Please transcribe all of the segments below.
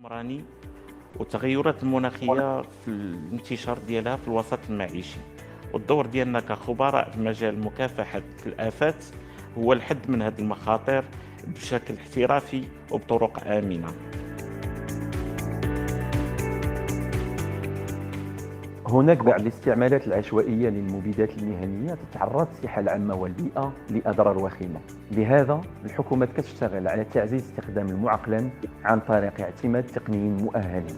العمراني والتغيرات المناخية في الانتشار ديالها في الوسط المعيشي، والدور ديالنا كخبراء في مجال مكافحة الآفات هو الحد من هذه المخاطر بشكل احترافي وبطرق آمنة. هناك بعض الاستعمالات العشوائية للمبيدات المهنية تتعرض الصحة العامة والبيئة لأضرار وخيمة. لهذا الحكومة كتشتغل على تعزيز استخدام المعقلن عن طريق اعتماد تقنيين مؤهلين.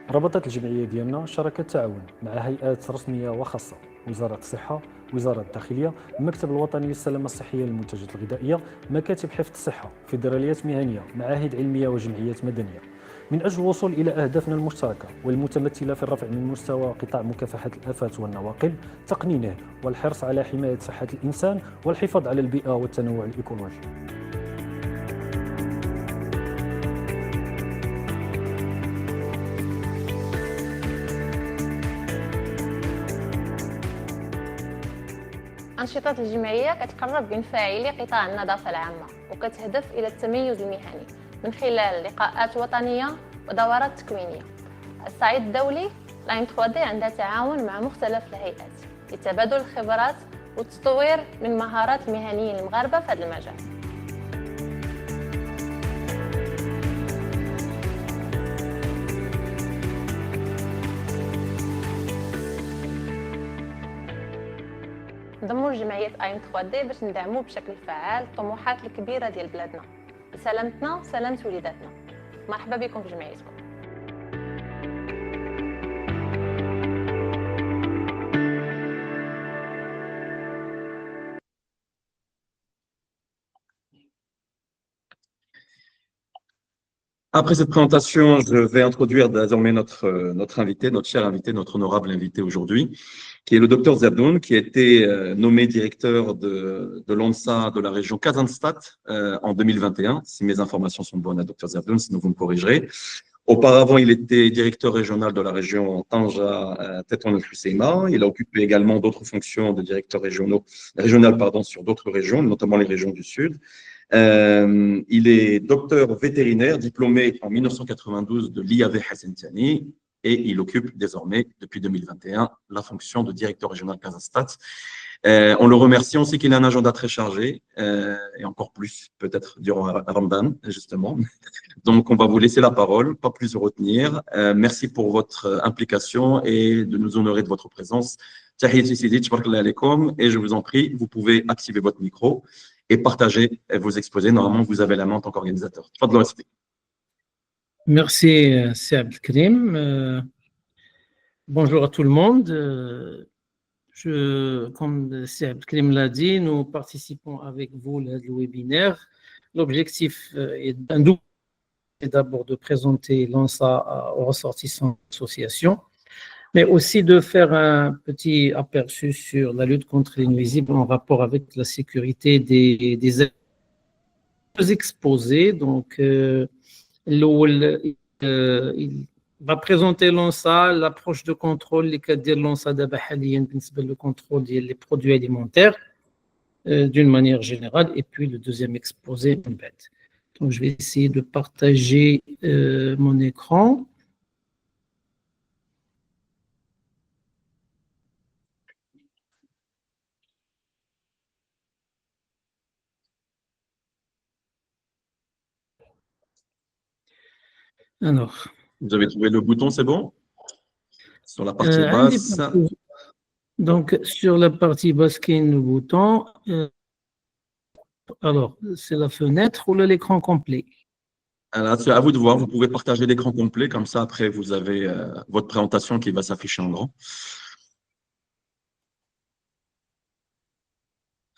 ربطت الجمعية ديالنا شراكة تعاون مع هيئات رسمية وخاصة، وزارة الصحة، وزارة الداخلية، المكتب الوطني للسلامة الصحية للمنتجات الغذائية، مكاتب حفظ الصحة، فيدراليات مهنية، معاهد علمية وجمعيات مدنية، من أجل الوصول إلى أهدافنا المشتركة والمتمثلة في الرفع من مستوى قطاع مكافحة الآفات والنواقل، تقنينه والحرص على حماية صحة الإنسان والحفاظ على البيئة والتنوع الإيكولوجي. أنشطة الجمعية كتقرب بين فاعلي قطاع النظافة العامة وكتهدف إلى التميز المهني من خلال لقاءات وطنية ودورات تكوينية. الصعيد الدولي لاين 3D عندها تعاون مع مختلف الهيئات لتبادل الخبرات والتطوير من مهارات المهنيين المغاربة في هذا المجال. نضموا لجمعية لاين 3D باش ندعموا بشكل فعال الطموحات الكبيرة ديال بلادنا لسلامتنا وسلامة وليداتنا. مرحبا بكم في جمعيتكم. Après cette présentation, je vais introduire désormais notre invité, notre cher invité, notre honorable invité aujourd'hui, qui est le docteur Zabdoun, qui a été nommé directeur de l'ONSA de la région Kazanstad en 2021. Si mes informations sont bonnes, docteur Zabdoun, sinon vous me corrigerez. Auparavant, il était directeur régional de la région Tanja, Tétouan el-Husseima. Il a occupé également d'autres fonctions de directeur régional sur d'autres régions, notamment les régions du Sud. Il est docteur vétérinaire diplômé en 1992 de l'IAV Hassan Tiani et il occupe désormais depuis 2021 la fonction de directeur régional Kazanstad. On le remercie, on sait qu'il a un agenda très chargé et encore plus peut-être durant Ramadan justement. Donc on va vous laisser la parole, pas plus retenir. Merci pour votre implication et de nous honorer de votre présence. Tahiyati Sidi, tabarakallah alaykoum, et je vous en prie, vous pouvez activer votre micro et partager vos exposés. Normalement, vous avez la main en tant qu'organisateur. Merci, c'est Abdelkrim. Bonjour à tout le monde. Comme c'est Abdelkrim l'a dit, nous participons avec vous à le webinaire. L'objectif est d'abord de présenter l'ONSA aux ressortissants de l'association, mais aussi de faire un petit aperçu sur la lutte contre les nuisibles en rapport avec la sécurité des exposés. Donc, il va présenter l'ONSA, l'approche de contrôle, les cas de l'ONSA le contrôle des produits alimentaires d'une manière générale, et puis le deuxième exposé. Donc, je vais essayer de partager mon écran. Alors, vous avez trouvé le bouton, c'est bon? Sur la partie basse. Donc, sur la partie basse, qui est le bouton. Alors, c'est la fenêtre ou l'écran complet? Alors, c'est à vous de voir. Vous pouvez partager l'écran complet. Comme ça, après, vous avez votre présentation qui va s'afficher en grand.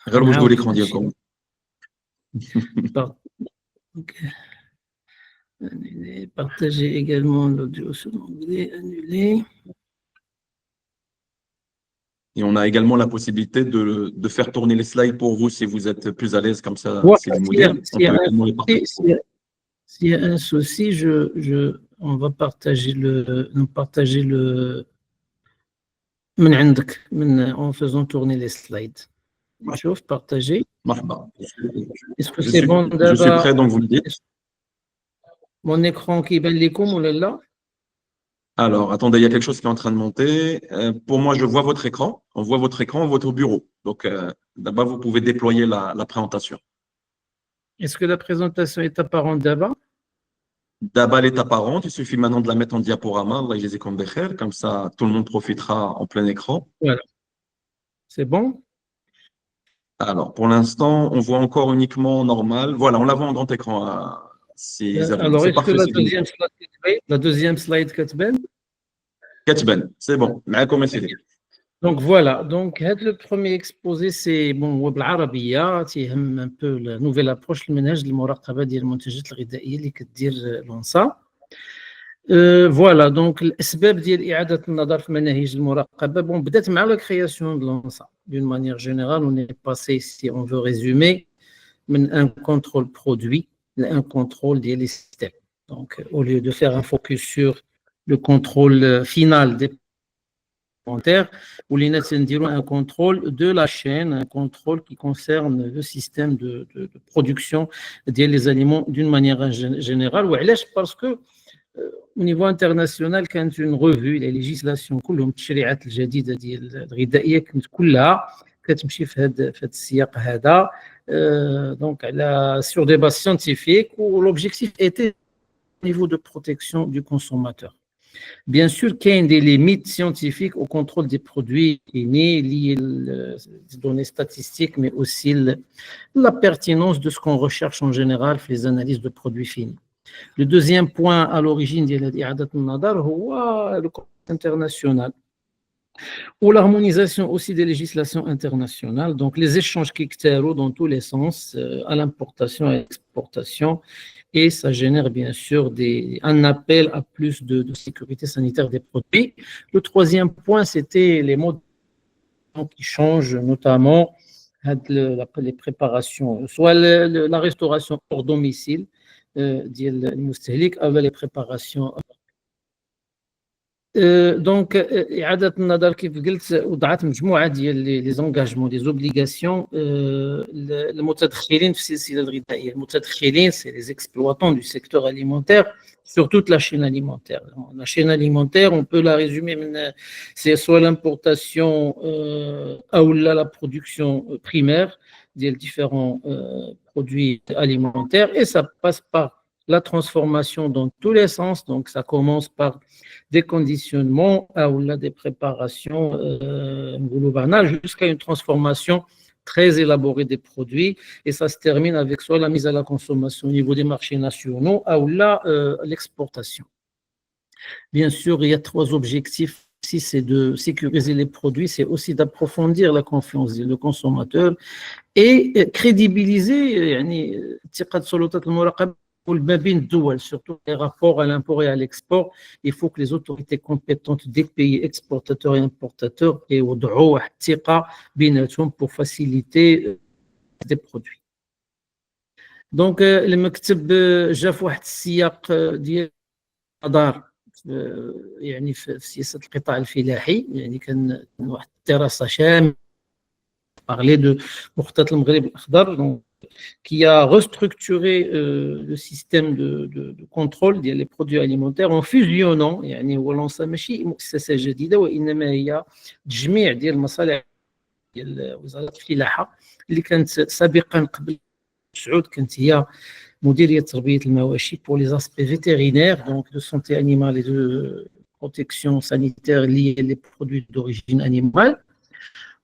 Regardez l'écran directement. Partagez également l'audio sur l'onglet annuler. Et on a également la possibilité de faire tourner les slides pour vous si vous êtes plus à l'aise comme ça. S'il y a un souci, on va partager en faisant tourner les slides. Je vais partager. Marhaba. Est-ce que c'est bon Je suis d'abord? prêt, donc vous le dites. Mon écran qui est لكم ou là? Alors, attendez, il y a quelque chose qui est en train de monter. Pour moi, je vois votre écran. On voit votre écran, votre bureau. Donc, d'abord, vous pouvez déployer la présentation. Est-ce que la présentation est apparente d'abord? D'abord, elle est apparente. Il suffit maintenant de la mettre en diaporama. Allah yjazikum bekhair. Comme ça, tout le monde profitera en plein écran. Voilà. C'est bon? Alors, pour l'instant, on voit encore uniquement normal. Voilà, on la voit en grand écran. Alors, C'est est-ce que parfait. la deuxième slide كتبان? Ketben, c'est bon. معكم سيدي. Donc voilà, donc le premier exposé c'est bon هو بالعربية تيهم un peu la nouvelle approche المنهج المراقبة ديال المنتجات الغذائية اللي كدير لونسا. Voilà, donc الأسباب ديال إعادة النظر في مناهج المراقبة bon بدات مع la création de l'ONSA. D'une manière générale, on est passé, si on veut résumer, من un contrôle produit à un contrôle des systèmes. Donc au lieu de faire un focus sur le contrôle final des alimentaires, ou les un contrôle de la chaîne, un contrôle qui concerne le système de production des aliments d'une manière générale. Parce que au niveau international, quand une revue, les législations, كلهم التشريعات الجديدة ديال الغذائية كانت كلها كتمشي في هذا السياق هذا donc sur des bases scientifiques où l'objectif était au niveau de protection du consommateur. Bien sûr, qu'il y a des limites scientifiques au contrôle des produits finis, liées aux données statistiques, mais aussi la pertinence de ce qu'on recherche en général dans les analyses de produits finis. Le deuxième point à l'origine de l'I'adat al-Nadar, c'est le contexte international ou l'harmonisation aussi des législations internationales, donc les échanges qui existent dans tous les sens, à l'importation et à l'exportation, et ça génère bien sûr un appel à plus de sécurité sanitaire des produits. Le troisième point, c'était les modes qui changent, notamment les préparations, soit la restauration hors domicile, المستهلك أو les préparations. Donc إعادة النظر كيف قلت وضعت مجموعة ديال لي زونغاجمون دي زوبليغاسيون المتدخلين في السلسلة الغذائية. المتدخلين c'est les exploitants du secteur alimentaire sur toute la chaîne alimentaire. La chaîne alimentaire, on peut la résumer c'est soit l'importation ou la production primaire des différents produits alimentaires, et ça passe par la transformation dans tous les sens. Donc ça commence par des conditionnements ou des préparations banales jusqu'à une transformation très élaborée des produits, et ça se termine avec soit la mise à la consommation au niveau des marchés nationaux ou l'exportation. Bien sûr, il y a trois objectifs. Si c'est de sécuriser les produits, c'est aussi d'approfondir la confiance du consommateur et crédibiliser surtout les rapports à l'import et à l'export. Il faut que les autorités compétentes des pays exportateurs et importateurs aient pour faciliter des produits. Donc, le مكتب جا في واحد السياق ديال النظر يعني في سياسة القطاع الفلاحي، يعني كان واحد الدراسة شاملة parler de مخطط المغرب الأخضر qui a restructuré le système de contrôle des produits alimentaires en fusionnant يعني هو لونسا ماشي مؤسسة جديدة، وإنما هي تجميع ديال المصالح ديال وزارة الفلاحة اللي كانت سابقا قبل سعود كانت هي مديرية تربية المواشي pour les aspects vétérinaires, donc de santé animale et de protection sanitaire liée aux produits d'origine animale.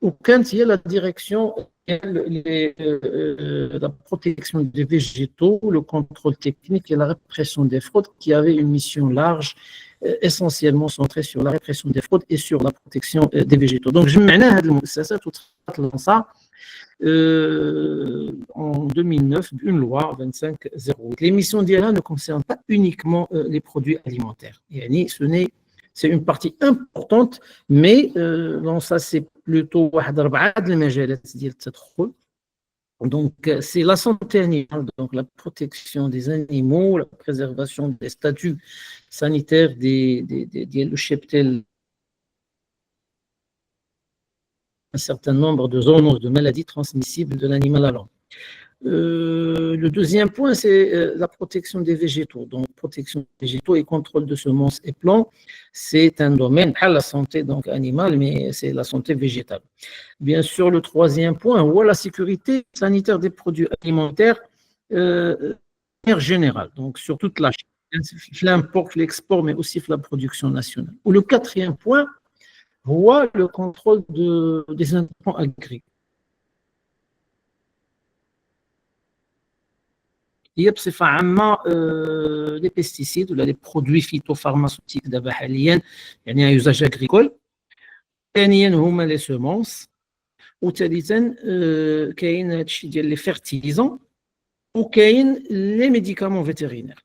Ou quand il y a la direction la protection des végétaux, le contrôle technique et la répression des fraudes, qui avait une mission large, essentiellement centrée sur la répression des fraudes et sur la protection des végétaux. Donc, je mets ça en 2009 une loi 2508. Les missions d'IALA ne concernent pas uniquement les produits alimentaires. C'est une partie importante, mais ça c'est plutôt donc c'est la santé animale, donc la protection des animaux, la préservation des statuts sanitaires le cheptel, un certain nombre de zones de maladies transmissibles de l'animal à l'homme. Le deuxième point, c'est la protection des végétaux. Donc, protection des végétaux et contrôle de semences et plants, c'est un domaine, pas la santé donc animale, mais c'est la santé végétale. Bien sûr, le troisième point, voilà la sécurité sanitaire des produits alimentaires de manière générale, donc sur toute la chaîne, l'import, l'export, mais aussi la production nationale. Ou le quatrième point, voilà le contrôle des intrants agricoles. هي بصفة عامة لي بيستيسيد ولا لي برودوي فيتوفارماسيوتيك دابا حاليا يعني يوزاج اغريكول. ثانيا هما لي سومونس. وثالثا كاين هادشي ديال لي فيرتيليزون وكاين لي ميديكامون فيتيرينير.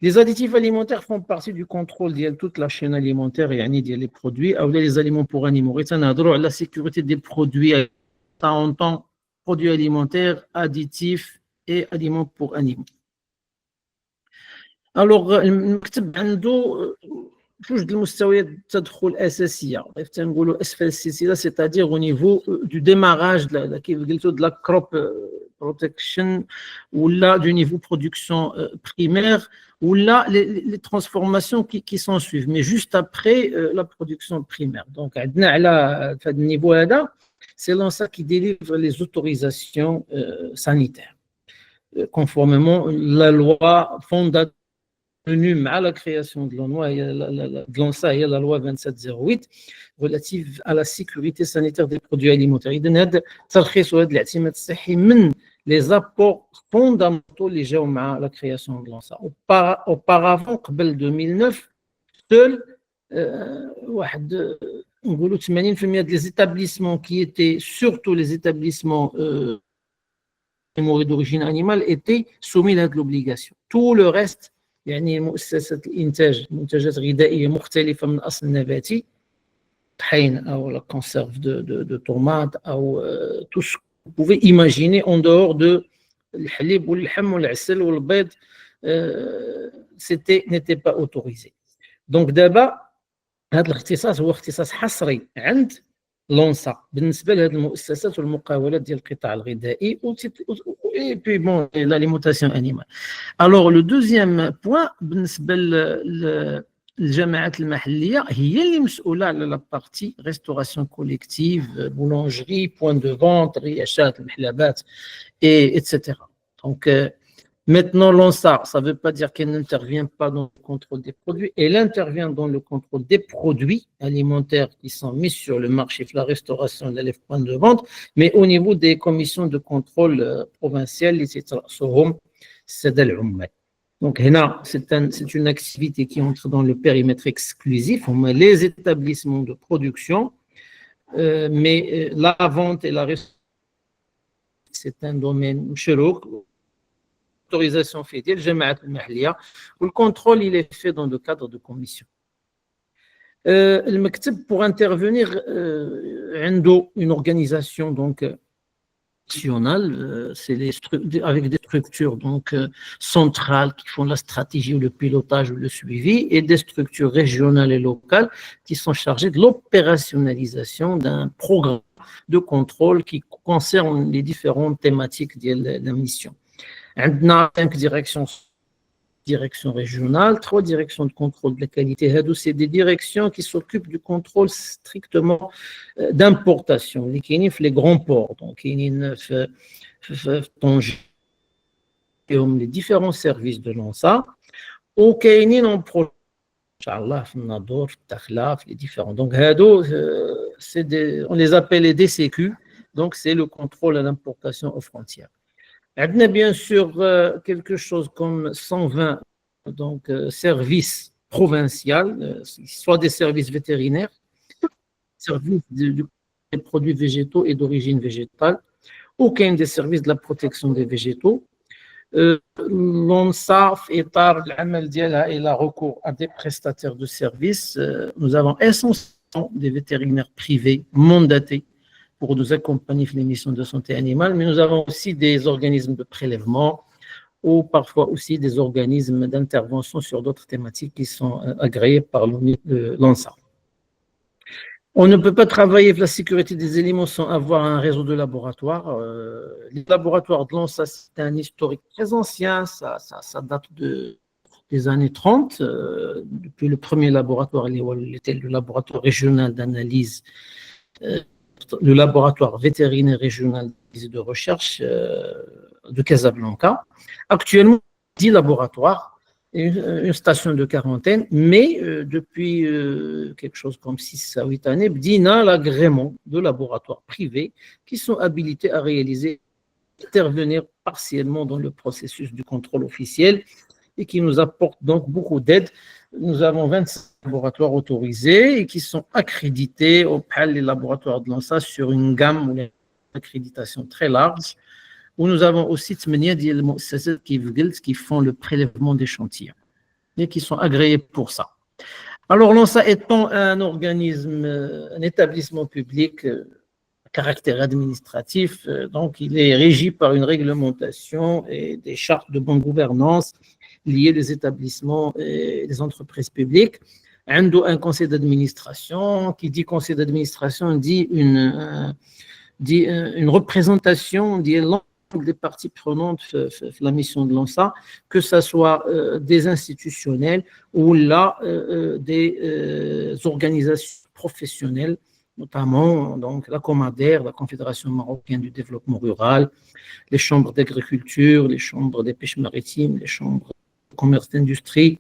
Les additifs alimentaires font partie du contrôle de toute la chaîne alimentaire يعني ديال les produits ou les aliments pour animaux. تنهضروا على la sécurité des produits en tant produits alimentaires, additifs et aliments pour animaux. Alors, المكتب عنده جوج المستويات التدخل الاساسيه كيف تنقولوا اسفل السلسله c'est-à-dire au niveau du démarrage كيف قلتوا de la crop protection ولا du niveau production primaire ولا les transformations qui s'en suivent mais juste après la production primaire. Donc عندنا على هذا النيفو هذا c'est l'ANSA qui délivre les autorisations sanitaires conformément la loi fondatrice à la création de l'ANSA et la loi 2708 relative à la sécurité sanitaire des produits alimentaires. إذن هذا الترخيص وهذا الاعتماد الصحي من les apports fondamentaux اللي جاوا مع la création de l'ANSA. Auparavant, قبل 2009, seul واحد نقولوا 80% des établissements qui étaient surtout les établissements d'origine animale étaient soumis à l'obligation. Tout le reste يعني مؤسسات الانتاج منتجات غذائيه مختلفه من اصل نباتي طحين او لا كونسيرف دو طوماط او tout ce que vous pouvez imaginer en dehors de الحليب واللحم والعسل والبيض n'était pas autorisé. Donc دابا هذا الاختصاص هو اختصاص حصري عند لونسا بالنسبه لهذه المؤسسات والمقاولات ديال القطاع الغذائي et puis bon l'alimentation animale. Alors le deuxième point بالنسبه للجماعات المحليه هي اللي مسؤوله على لا بارتي ريستوراسيون كوليكتيف بولانجري بوين دو فونت رياشات المحلبات et etc. Donc maintenant, l'ANSA, ça ne veut pas dire qu'elle n'intervient pas dans le contrôle des produits, elle intervient dans le contrôle des produits alimentaires qui sont mis sur le marché, la restauration, les points de vente, mais au niveau des commissions de contrôle provinciales, etc. Donc, c'est une activité qui entre dans le périmètre exclusif, on met les établissements de production, mais la vente et la restauration, c'est un domaine chérouk. Autorisation fait ديال الجماعات المحليه والcontrôle il est fait dans le cadre de commission. المكتب pour intervenir عنده une organisation donc nationale, c'est avec des structures donc centrales qui font la stratégie ou le pilotage ou le suivi et des structures régionales et locales qui sont chargées de l'opérationnalisation d'un programme de contrôle qui concerne les différentes thématiques de la mission. عندنا 5 directions régionales, 3 directions de contrôle de la qualité. C'est des directions qui s'occupent du contrôle strictement d'importation. Les grands ports, donc les différents services de l'ANSA. Ou en projet, Inch'Allah, les différents. Donc, on les appelle les DCQ, donc c'est le contrôle à l'importation aux frontières. Il y a bien sûr quelque chose comme 120 donc, services provinciaux, soit des services vétérinaires, services des produits végétaux et d'origine végétale, aucun des services de la protection des végétaux. L'ANSA a recours à des prestataires de services. Nous avons essentiellement des vétérinaires privés mandatés pour nous accompagner dans les missions de santé animale, mais nous avons aussi des organismes de prélèvement ou parfois aussi des organismes d'intervention sur d'autres thématiques qui sont agréés par l'ANSA. On ne peut pas travailler avec la sécurité des aliments sans avoir un réseau de laboratoires. Les laboratoires de l'ONSA, c'est un historique très ancien, ça date des années 30. Depuis le premier laboratoire, il était le laboratoire régional d'analyse, le laboratoire vétérinaire régional de recherche de Casablanca. Actuellement, 10 laboratoires, une station de quarantaine, mais depuis quelque chose comme 6 à 8 années, BDINA a l'agrément de laboratoires privés qui sont habilités à intervenir partiellement dans le processus du contrôle officiel et qui nous apportent donc beaucoup d'aide. Nous avons 25 laboratoires autorisés et qui sont accrédités au PAL, les laboratoires de l'ANSA, sur une gamme ou une accréditation très large, où nous avons aussi 8 ديال المؤسسات qui font le prélèvement d'échantillons et qui sont agréés pour ça. Alors, l'ANSA étant un organisme, un établissement public à caractère administratif, donc il est régi par une réglementation et des chartes de bonne gouvernance liées aux établissements et les entreprises publiques. Un conseil d'administration, qui dit conseil d'administration, dit une représentation des parties prenantes de la mission de l'ANSA, que ce soit des institutionnels ou là des organisations professionnelles, notamment donc la Comader, la Confédération marocaine du développement rural, les chambres d'agriculture, les chambres des pêches maritimes, les chambres de commerce d'industrie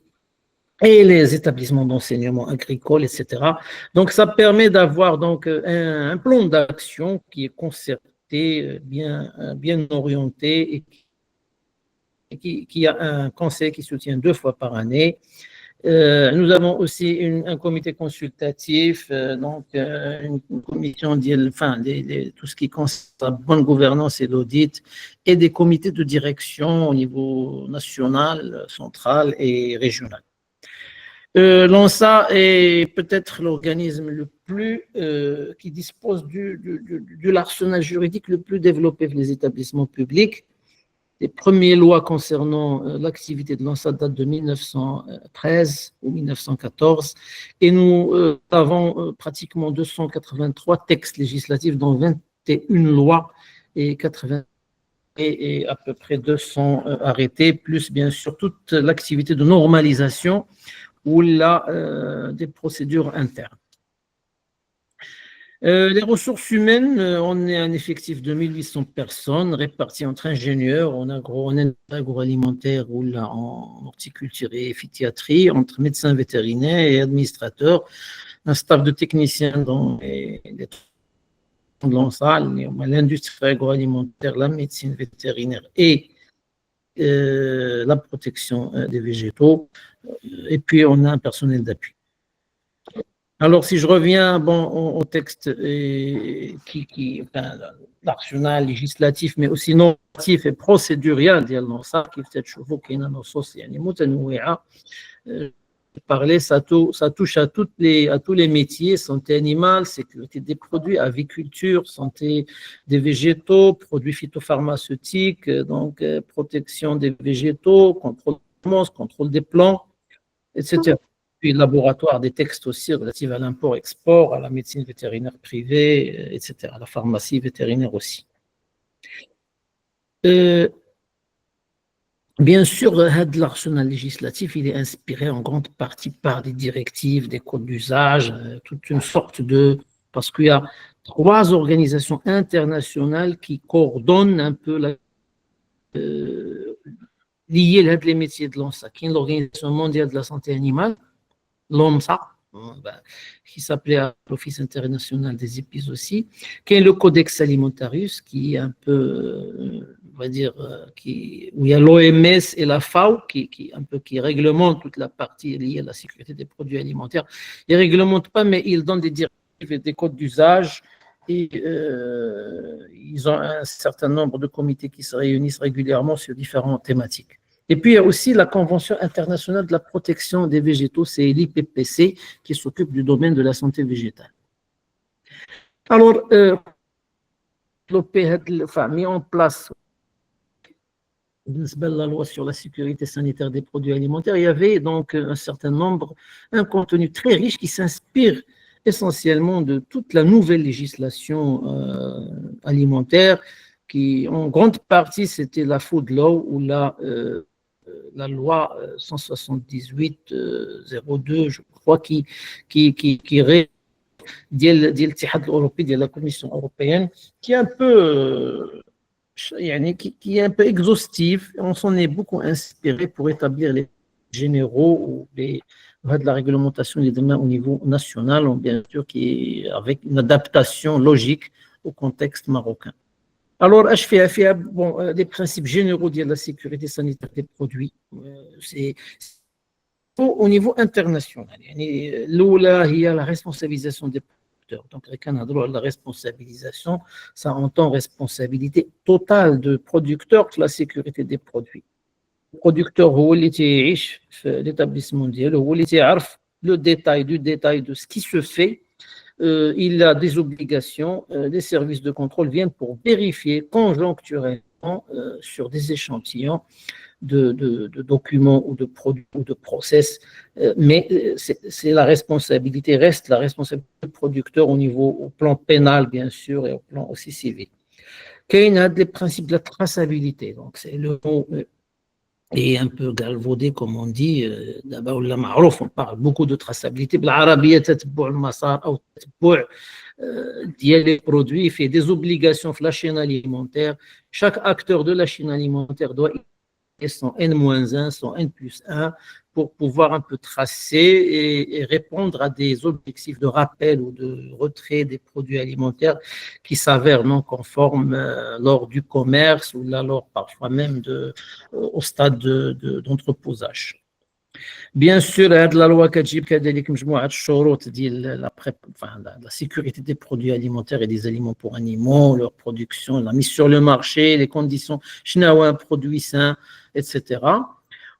et les établissements d'enseignement agricole, etc. Donc, ça permet d'avoir donc un plan d'action qui est concerté, bien orienté et qui a un conseil qui se tient 2 fois par année. Nous avons aussi un comité consultatif, donc une commission, tout ce qui concerne la bonne gouvernance et l'audit, et des comités de direction au niveau national, central et régional. L'ANSA est peut-être l'organisme le plus qui dispose de l'arsenal juridique le plus développé des établissements publics. Les premières lois concernant l'activité de l'ANSA datent de 1913 ou 1914 et nous avons pratiquement 283 textes législatifs, dont 21 lois et 80 et à peu près 200 arrêtés, plus bien sûr toute l'activité de normalisation ou là des procédures internes. Les ressources humaines, on est un effectif de 1800 personnes réparties entre ingénieurs en agroalimentaire ou là en horticulture et phytiatrie, entre médecins vétérinaires et administrateurs, un staff de techniciens dans l'industrie agroalimentaire, la médecine vétérinaire et la protection des végétaux, et puis on a un personnel d'appui. Alors, si je reviens au texte l'arsenal législatif, mais aussi normatif et procédurial ديال النص كيف تشوفوا كاينه نصوص يعني متنوعه. Parler, ça touche à tous les métiers, santé animale, sécurité des produits, aviculture, santé des végétaux, produits phytopharmaceutiques, donc protection des végétaux, contrôle des plants, etc. Puis laboratoire des textes aussi relatifs à l'import-export, à la médecine vétérinaire privée, etc. À la pharmacie vétérinaire aussi. Bien sûr, l'arsenal législatif, il est inspiré en grande partie par des directives, des codes d'usage, toute une sorte de... Parce qu'il y a 3 organisations internationales qui coordonnent un peu liées les métiers de l'ANSA, qui est l'Organisation mondiale de la santé animale, l'OMSA, qui s'appelait l'Office international des épices aussi, qui est le Codex Alimentarius, qui est un peu, on va dire, où il y a l'OMS et la FAO, qui réglementent toute la partie liée à la sécurité des produits alimentaires. Ils ne réglementent pas, mais ils donnent des directives et des codes d'usage, et ils ont un certain nombre de comités qui se réunissent régulièrement sur différentes thématiques. Et puis, il y a aussi la Convention internationale de la protection des végétaux, c'est l'IPPC, qui s'occupe du domaine de la santé végétale. Alors, mis en place la loi sur la sécurité sanitaire des produits alimentaires, il y avait donc un certain nombre, un contenu très riche qui s'inspire essentiellement de toute la nouvelle législation alimentaire qui, en grande partie, c'était la Food Law ou la loi 178-02, je crois, qui ديال الاتحاد الاوروبي ديال la Commission européenne qui est un peu qui est un peu exhaustive. On s'en est beaucoup inspiré pour établir les généraux ou de la réglementation des domaines au niveau national, bien sûr, qui est avec une adaptation logique au contexte marocain. Alors, les principes généraux de la sécurité sanitaire des produits, c'est au niveau international. L'OLA, il y a la responsabilisation des producteurs. Donc, la responsabilisation, ça entend responsabilité totale de producteur de la sécurité des produits. Le producteur, l'établissement mondial, le détail de ce qui se fait. Il a des obligations. Les services de contrôle viennent pour vérifier conjoncturellement sur des échantillons de documents ou de produits ou de process, mais c'est la responsabilité, reste la responsabilité du producteur au plan pénal, bien sûr, et au plan aussi civil. Qu'il y a des principes de la traçabilité, donc c'est le mot est un peu galvaudé, comme on dit, d'abord on parle beaucoup de traçabilité, بالعربية تتبع المسار أو تتبع ديال les produits, il fait des obligations sur la chaîne alimentaire. Chaque acteur de la chaîne alimentaire doit son N-1, son N+1 pour pouvoir un peu tracer et répondre à des objectifs de rappel ou de retrait des produits alimentaires qui s'avèrent non conformes lors du commerce ou là, lors parfois même au stade d'entreposage. Bien sûr, la loi كتجيب كذلك مجموعة الشروط ديال la sécurité des produits alimentaires et des aliments pour animaux, leur production, la mise sur le marché, les conditions, شنو هو un produit sain, etc.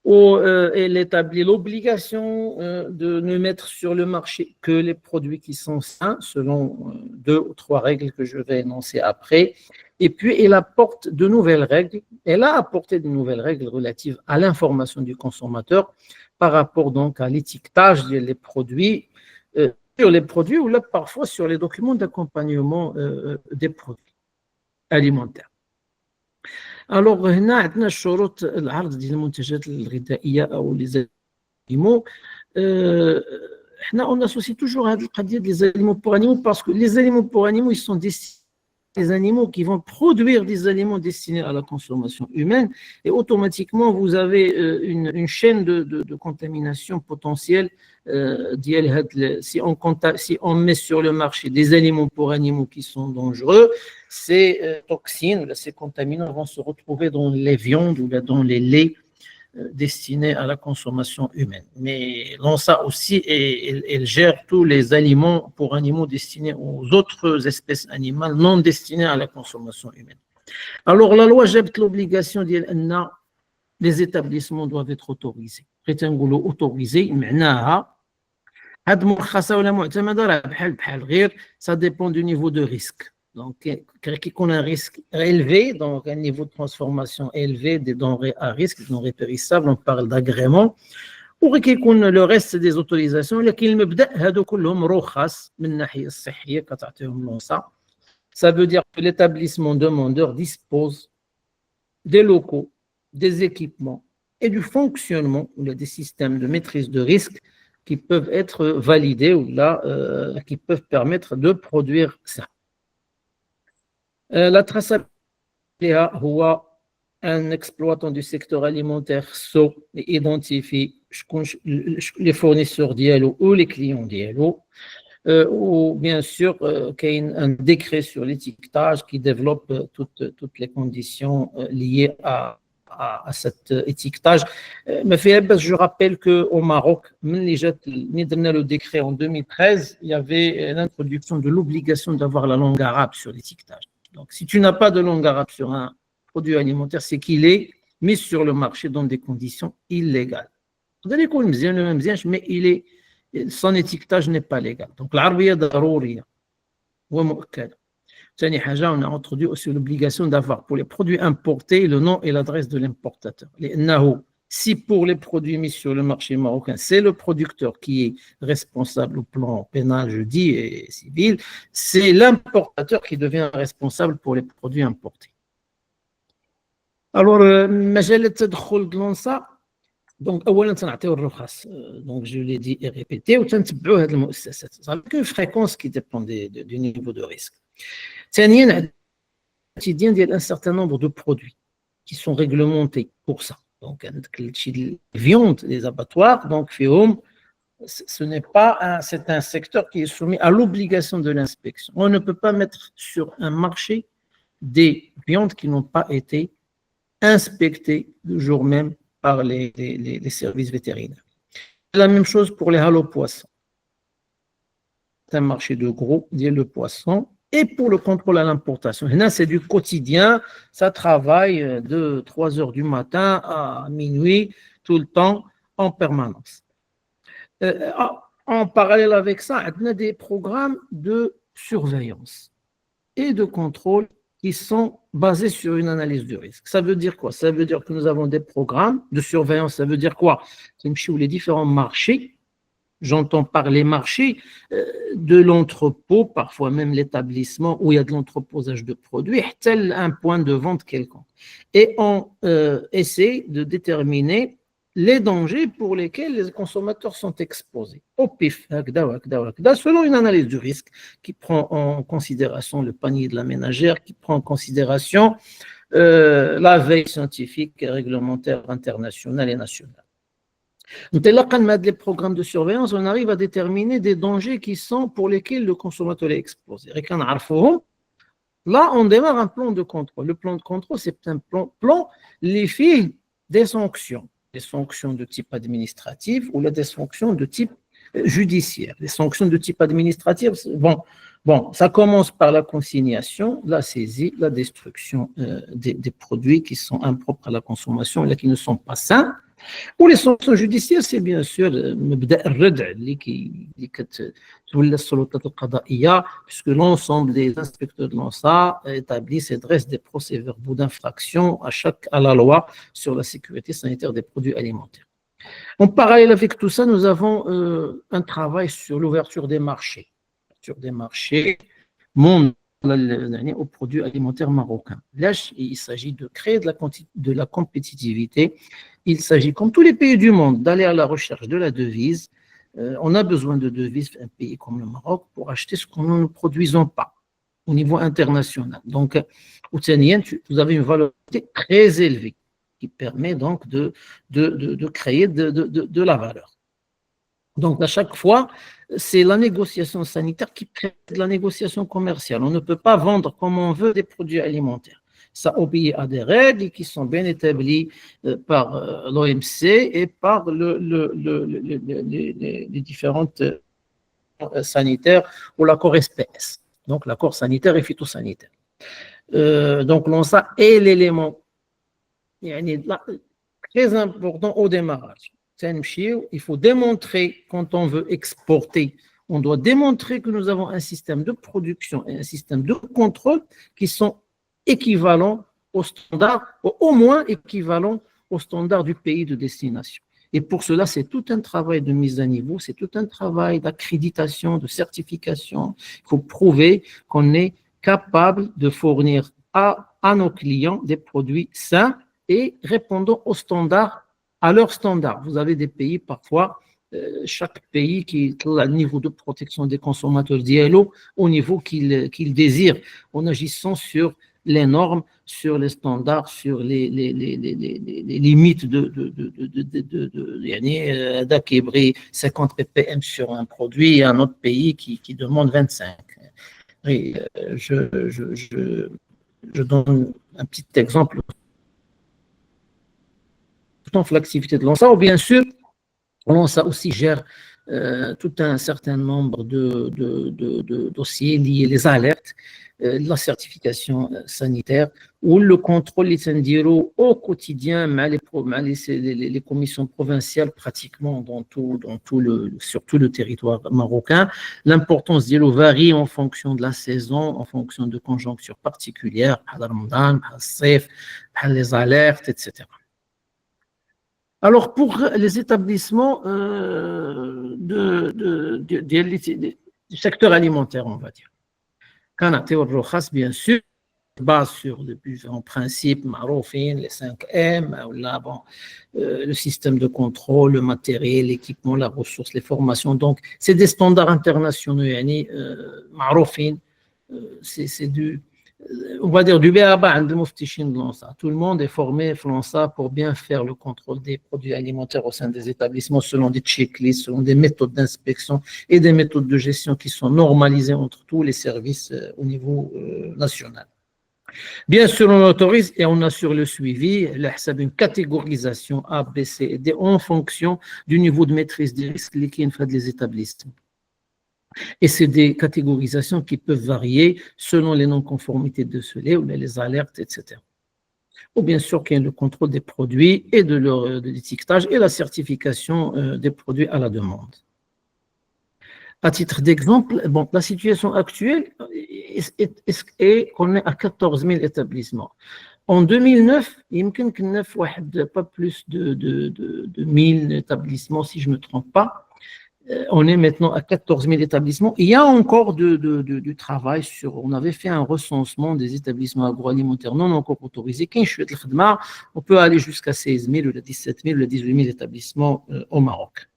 Elle établit l'obligation de ne mettre sur le marché que les produits qui sont sains, selon 2 ou 3 règles que je vais énoncer après. Et puis, elle apporte de nouvelles règles. Elle a apporté de nouvelles règles relatives à l'information du consommateur par rapport donc à l'étiquetage des produits, sur les produits ou là parfois sur les documents d'accompagnement des produits alimentaires. Alors, هنا عندنا الشروط العرض ديال المنتجات الغذائية أو les animaux. On associe toujours à des aliments pour animaux parce que les aliments pour animaux, ils sont destinés des animaux qui vont produire des aliments destinés à la consommation humaine et automatiquement vous avez une chaîne de contamination potentielle. Si on met sur le marché des aliments pour animaux qui sont dangereux, ces toxines, ces contaminants vont se retrouver dans les viandes ou dans les laits destinés à la consommation humaine. Mais l'ONSA aussi, elle gère tous les aliments pour animaux destinés aux autres espèces animales non destinées à la consommation humaine. Alors, la loi جابت l'obligation ديال les établissements doivent être autorisés. غنقولوا autorisés معناها هاد مرخصة ولا معتمدة راه بحال غير ça dépend du niveau de risque. Donc, qu'on a un risque élevé, donc un niveau de transformation élevé des denrées à risque, des denrées périssables, on parle d'agrément, ou qu'on le reste des autorisations, لكن المبدأ هادو كلهم رخص من الناحية الصحية كتعطيهم l'ONSA. Ça veut dire que l'établissement demandeur dispose des locaux, des équipements et du fonctionnement ou des systèmes de maîtrise de risque qui peuvent être validés ou là, qui peuvent permettre de produire ça. La traçabilité, un exploitant du secteur alimentaire identifie les fournisseurs d'IALO ou les clients d'IALO, ou bien sûr qu'il y a un décret sur l'étiquetage qui développe toutes les conditions liées à cet étiquetage. Mais je rappelle qu'au Maroc, le décret en 2013, il y avait l'introduction de l'obligation d'avoir la langue arabe sur l'étiquetage. Donc, si tu n'as pas de langue arabe sur un produit alimentaire, c'est qu'il est mis sur le marché dans des conditions illégales. Mais son étiquetage n'est pas légal. Donc, l'arabiya darouriya wa mu'akkada. ثاني حاجة, on a introduit aussi l'obligation d'avoir pour les produits importés le nom et l'adresse de l'importateur. لأنه Si pour les produits mis sur le marché marocain, c'est le producteur qui est responsable au plan pénal, je dis, et civil, c'est l'importateur qui devient responsable pour les produits importés. Alors, مجال التدخل de l'ONSA, donc اولا تنعطيو الرخص, donc je l'ai dit et répété, وتنتبعوا هذه المؤسسات avec une fréquence qui dépend du niveau de risque. ثانيا quotidien ديال un certain nombre de produits qui sont réglementés pour ça. Donc les viandes des abattoirs, donc ce n'est pas c'est un secteur qui est soumis à l'obligation de l'inspection. On ne peut pas mettre sur un marché des viandes qui n'ont pas été inspectées le jour même par les services vétérinaires. La même chose pour les halopoissons. C'est un marché de gros, dit le poisson. Et pour le contrôle à l'importation, c'est du quotidien, ça travaille de 3 heures du matin à minuit, tout le temps, en permanence. En parallèle avec ça, on a des programmes de surveillance et de contrôle qui sont basés sur une analyse du risque. Ça veut dire quoi? Ça veut dire que nous avons des programmes de surveillance. Ça veut dire quoi? C'est les différents marchés. J'entends par les marchés de l'entrepôt, parfois même l'établissement où il y a de l'entreposage de produits, tel un point de vente quelconque. Et on essaie de déterminer les dangers pour lesquels les consommateurs sont exposés. Au pif, selon une analyse du risque qui prend en considération le panier de la ménagère, qui prend en considération la veille scientifique et réglementaire internationale et nationale. Les programmes de surveillance, on arrive à déterminer des dangers qui sont pour lesquels le consommateur est exposé. Là, on démarre un plan de contrôle. Le plan de contrôle, c'est un plan les filles des sanctions de type administratif ou des sanctions de type judiciaire. Les sanctions de type administratif, bon, ça commence par la consignation, la saisie, la destruction des produits qui sont impropres à la consommation et qui ne sont pas sains. Ou les sanctions judiciaires, c'est bien sûr puisque l'ensemble des inspecteurs de l'ONSA établissent et dressent des procès-verbaux d'infraction à la loi sur la sécurité sanitaire des produits alimentaires. En parallèle avec tout ça, nous avons un travail sur l'ouverture des marchés. Aux produits alimentaires marocains. Là, il s'agit de créer de la compétitivité. Il s'agit, comme tous les pays du monde, d'aller à la recherche de la devise. On a besoin de devises, un pays comme le Maroc, pour acheter ce que nous ne produisons pas au niveau international. Donc, vous avez une valeur très élevée qui permet donc de créer de la valeur. Donc, à chaque fois, c'est la négociation sanitaire qui précède la négociation commerciale. On ne peut pas vendre comme on veut des produits alimentaires. Ça obéit à des règles qui sont bien établies par l'OMC et par les différentes sanitaires ou l'accord SPS. Donc, l'accord sanitaire et phytosanitaire. Donc, l'ONSA est l'élément très important au démarrage. Il faut démontrer, quand on veut exporter, on doit démontrer que nous avons un système de production et un système de contrôle qui sont équivalents aux standards, au moins équivalents aux standards du pays de destination. Et pour cela, c'est tout un travail de mise à niveau, c'est tout un travail d'accréditation, de certification. Il faut prouver qu'on est capable de fournir à nos clients des produits sains et répondant aux standards, à leurs standards. Vous avez des pays, parfois, chaque pays qui a un niveau de protection des consommateurs d'ILO au niveau qu'il désire, en agissant sur les normes, sur les standards, sur les limites d'Akebri, 50 ppm sur un produit et un autre pays qui demande 25. Et je donne un petit exemple. L'activité de l'ONSA, ou bien sûr, l'ONSA aussi gère tout un certain nombre de dossiers liés les alertes, la certification sanitaire ou le contrôle au quotidien, les commissions provinciales pratiquement sur tout le territoire marocain. L'importance d'ILO varie en fonction de la saison, en fonction de conjonctures particulières, les alertes, etc. Alors, pour les établissements du secteur alimentaire, on va dire, كنعطيو الرخص bien sûr base sur les différents principes معروفين les 5M ou là bon le système de contrôle, le matériel, l'équipement, la ressource, les formations. Donc c'est des standards internationaux يعني معروفين c'est du on va dire du B.A.B.A. عند المفتشين de l'ONSA. Tout le monde est formé à l'ONSA pour bien faire le contrôle des produits alimentaires au sein des établissements selon des checklists, selon des méthodes d'inspection et des méthodes de gestion qui sont normalisées entre tous les services au niveau national. Bien sûr, on autorise et on assure le suivi, une catégorisation A, B, C et D en fonction du niveau de maîtrise des risques qui est les établissements. Et c'est des catégorisations qui peuvent varier selon les non-conformités de scellés ou les alertes, etc. Ou bien sûr qu'il y a le contrôle des produits et de l'étiquetage et la certification des produits à la demande. À titre d'exemple, bon, la situation actuelle est qu'on est à 14 000 établissements. En 2009, il y a pas plus de 1000 établissements, si je ne me trompe pas. On est maintenant à 14 000 établissements. Il y a encore du travail sur. On avait fait un recensement des établissements agroalimentaires non encore autorisés. On peut aller jusqu'à 16 000 ou 17 000 ou 18 000 établissements au Maroc.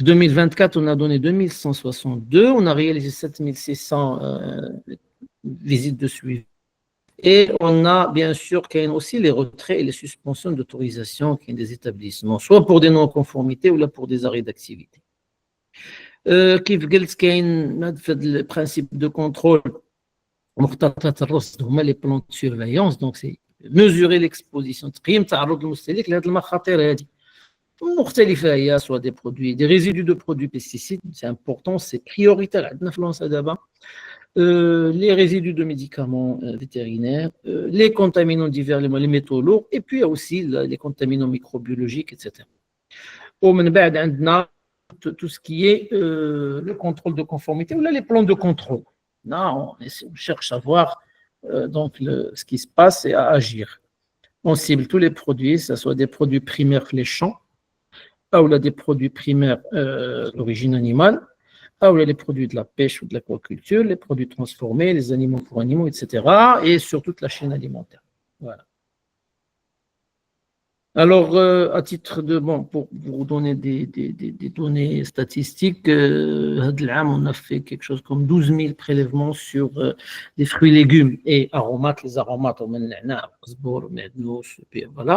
En 2024, on a donné 2162. On a réalisé 7600 visites de suivi. Et on a bien sûr aussi les retraits et les suspensions d'autorisation des établissements, soit pour des non-conformités ou là pour des arrêts d'activité. كيف قلت كاين في البرانسيب دو كونترول مخططات الرصد هما لي بلان دو سيرفيونس دونك سي ميزوري ليكسبوزيسيون تقييم تعرض المستهلك لهذه المخاطر هذه مختلفه هي سوا دي برودوي دي ريزيدو دو برودوي بيستيسيد سي امبورطون سي بريوريتير عندنا في لونسا دابا les résidus de médicaments vétérinaires, les contaminants divers, les métaux lourds, et puis aussi les contaminants microbiologiques, etc. ومن بعد عندنا tout ce qui est le contrôle de conformité ou là les plans de contrôle. Là, on cherche à voir donc ce qui se passe et à agir. On cible tous les produits, que ce soit des produits primaires fléchants, ou là des produits primaires d'origine animale, ou là les produits de la pêche ou de l'aquaculture, les produits transformés, les aliments pour animaux, etc. Et sur toute la chaîne alimentaire. Voilà. Alors, à titre de, bon, pour vous donner des données statistiques, on a fait quelque chose comme 12 000 prélèvements sur les fruits et légumes et aromates, les aromates, voilà.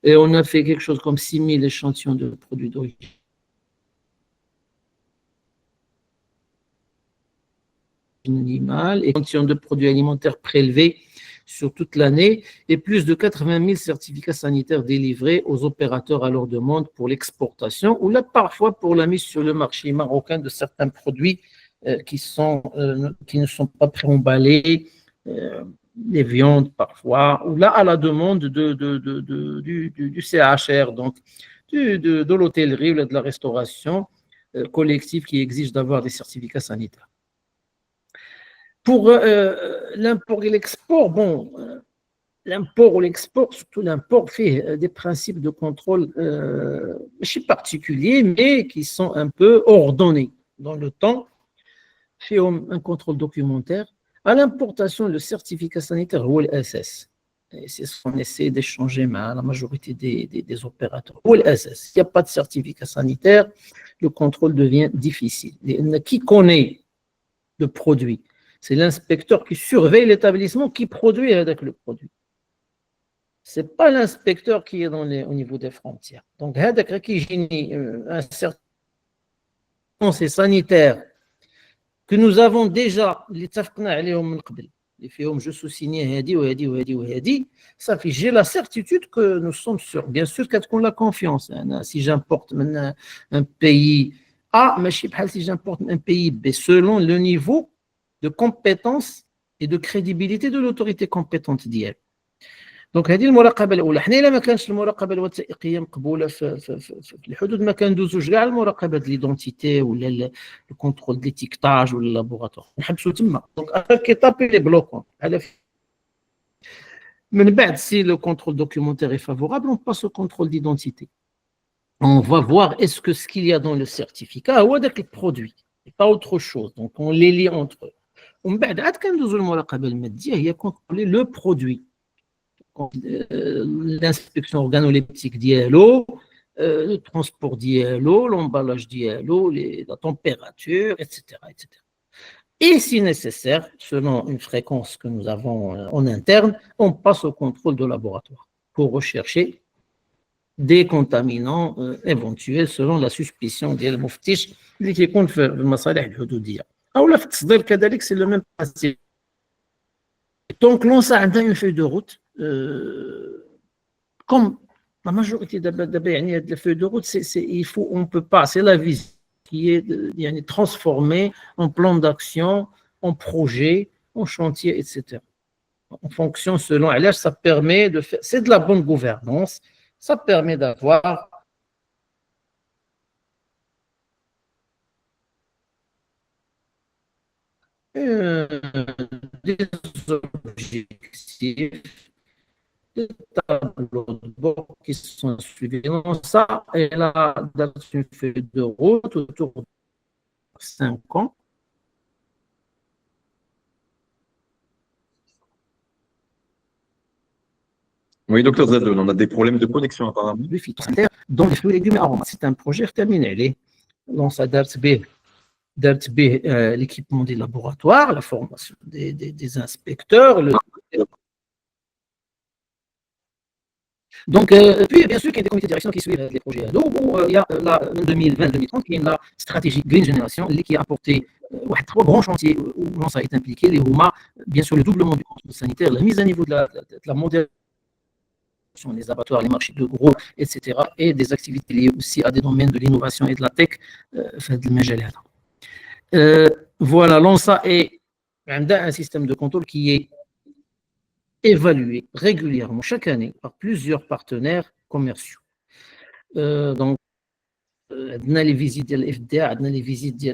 Et on a fait quelque chose comme 6 000 échantillons de produits d'origine animale et échantillons de produits alimentaires prélevés sur toute l'année et plus de 80 000 certificats sanitaires délivrés aux opérateurs à leur demande pour l'exportation ou là parfois pour la mise sur le marché marocain de certains produits qui ne sont pas préemballés, les viandes parfois, ou là à la demande du CHR, donc de l'hôtellerie ou de la restauration collective qui exige d'avoir des certificats sanitaires. Pour l'import et l'export, bon, l'import ou l'export, surtout l'import, fait des principes de contrôle particuliers, mais qui sont un peu ordonnés dans le temps. Fait un contrôle documentaire. À l'importation, le certificat sanitaire ou l'SS. C'est ce qu'on essaie d'échanger à la majorité des opérateurs. Ou l'SS. S'il n'y a pas de certificat sanitaire, le contrôle devient difficile. Qui connaît le produit? C'est l'inspecteur qui surveille l'établissement qui produit avec le produit. Ce n'est pas l'inspecteur qui est au niveau des frontières. Donc, un certain conseil sanitaire que nous avons déjà, les films, je sous-signais, ça fait, j'ai la certitude que nous sommes sûrs. Bien sûr qu'on a la confiance. Si j'importe un pays A, mais si j'importe un pays B, selon le niveau de compétence et de crédibilité de l'autorité compétente d'hier. Donc, هذه المراقبة الأولى. حنا إلا ما كانش المراقبة الوثائقية مقبولة في الحدود ما كندوزوش كاع المراقبة ديال ليدونتيتي ولا الكونترول ديال ليتيكتاج ولا لابوغاتوار. نحبسوا تما. دونك كيطابي لي بلوكون. Mais si le contrôle documentaire est favorable, on passe au contrôle d'identité. On va voir est-ce que ce qu'il y a dans le certificat ou avec le produit, et pas autre chose. Donc on les lie entre eux. ومن بعد عاد كندوزو للمراقبه الماديه هي كونترولي لو برودوي l'inspection organoleptique ديالو le transport dialogue, l'emballage dialogue, la température, etc., etc. Et si nécessaire, selon une fréquence que nous avons en interne, on passe au contrôle de laboratoire pour rechercher des contaminants éventuels selon la suspicion ديال المفتش اللي كيكون في المصالح الحدوديه. او لا في التصدير كذلك سي لو ميم برانسيب. دونك لونسا عندها une feuille de route comme la majorité d'abord يعني هاد الفeuille de route il faut on peut pas c'est la vision qui est يعني transformée en plan d'action, en projet, en chantier, etc. En fonction selon علاش ça permet de faire c'est de la bonne gouvernance, ça permet d'avoir des objectifs, des tableaux de bord qui sont suivis. Donc ça, elle a une feuille de route autour de 5 ans. Oui, docteur Zadoun, on a des problèmes de connexion apparemment. Le phytosanitaire dans les fruits et légumes et aromates. C'est un projet terminé. Donc ça date l'équipement des laboratoires, la formation des inspecteurs. Donc, puis bien sûr qu'il y a des comités de direction qui suivent les projets. Donc, il y a la 2020-2030 qui est la stratégie Green Generation qui a apporté 3 grands chantiers où l'on est impliqué. Les ROMA, bien sûr, le doublement du contrôle sanitaire, la mise à niveau de la modélisation, les abattoirs, les marchés de gros, etc. Et des activités liées aussi à des domaines de l'innovation et de la tech. Voilà, l'ONSA a un système de contrôle qui est évalué régulièrement chaque année par plusieurs partenaires commerciaux. Donc, on a les visites de l'FDA, on a les visites de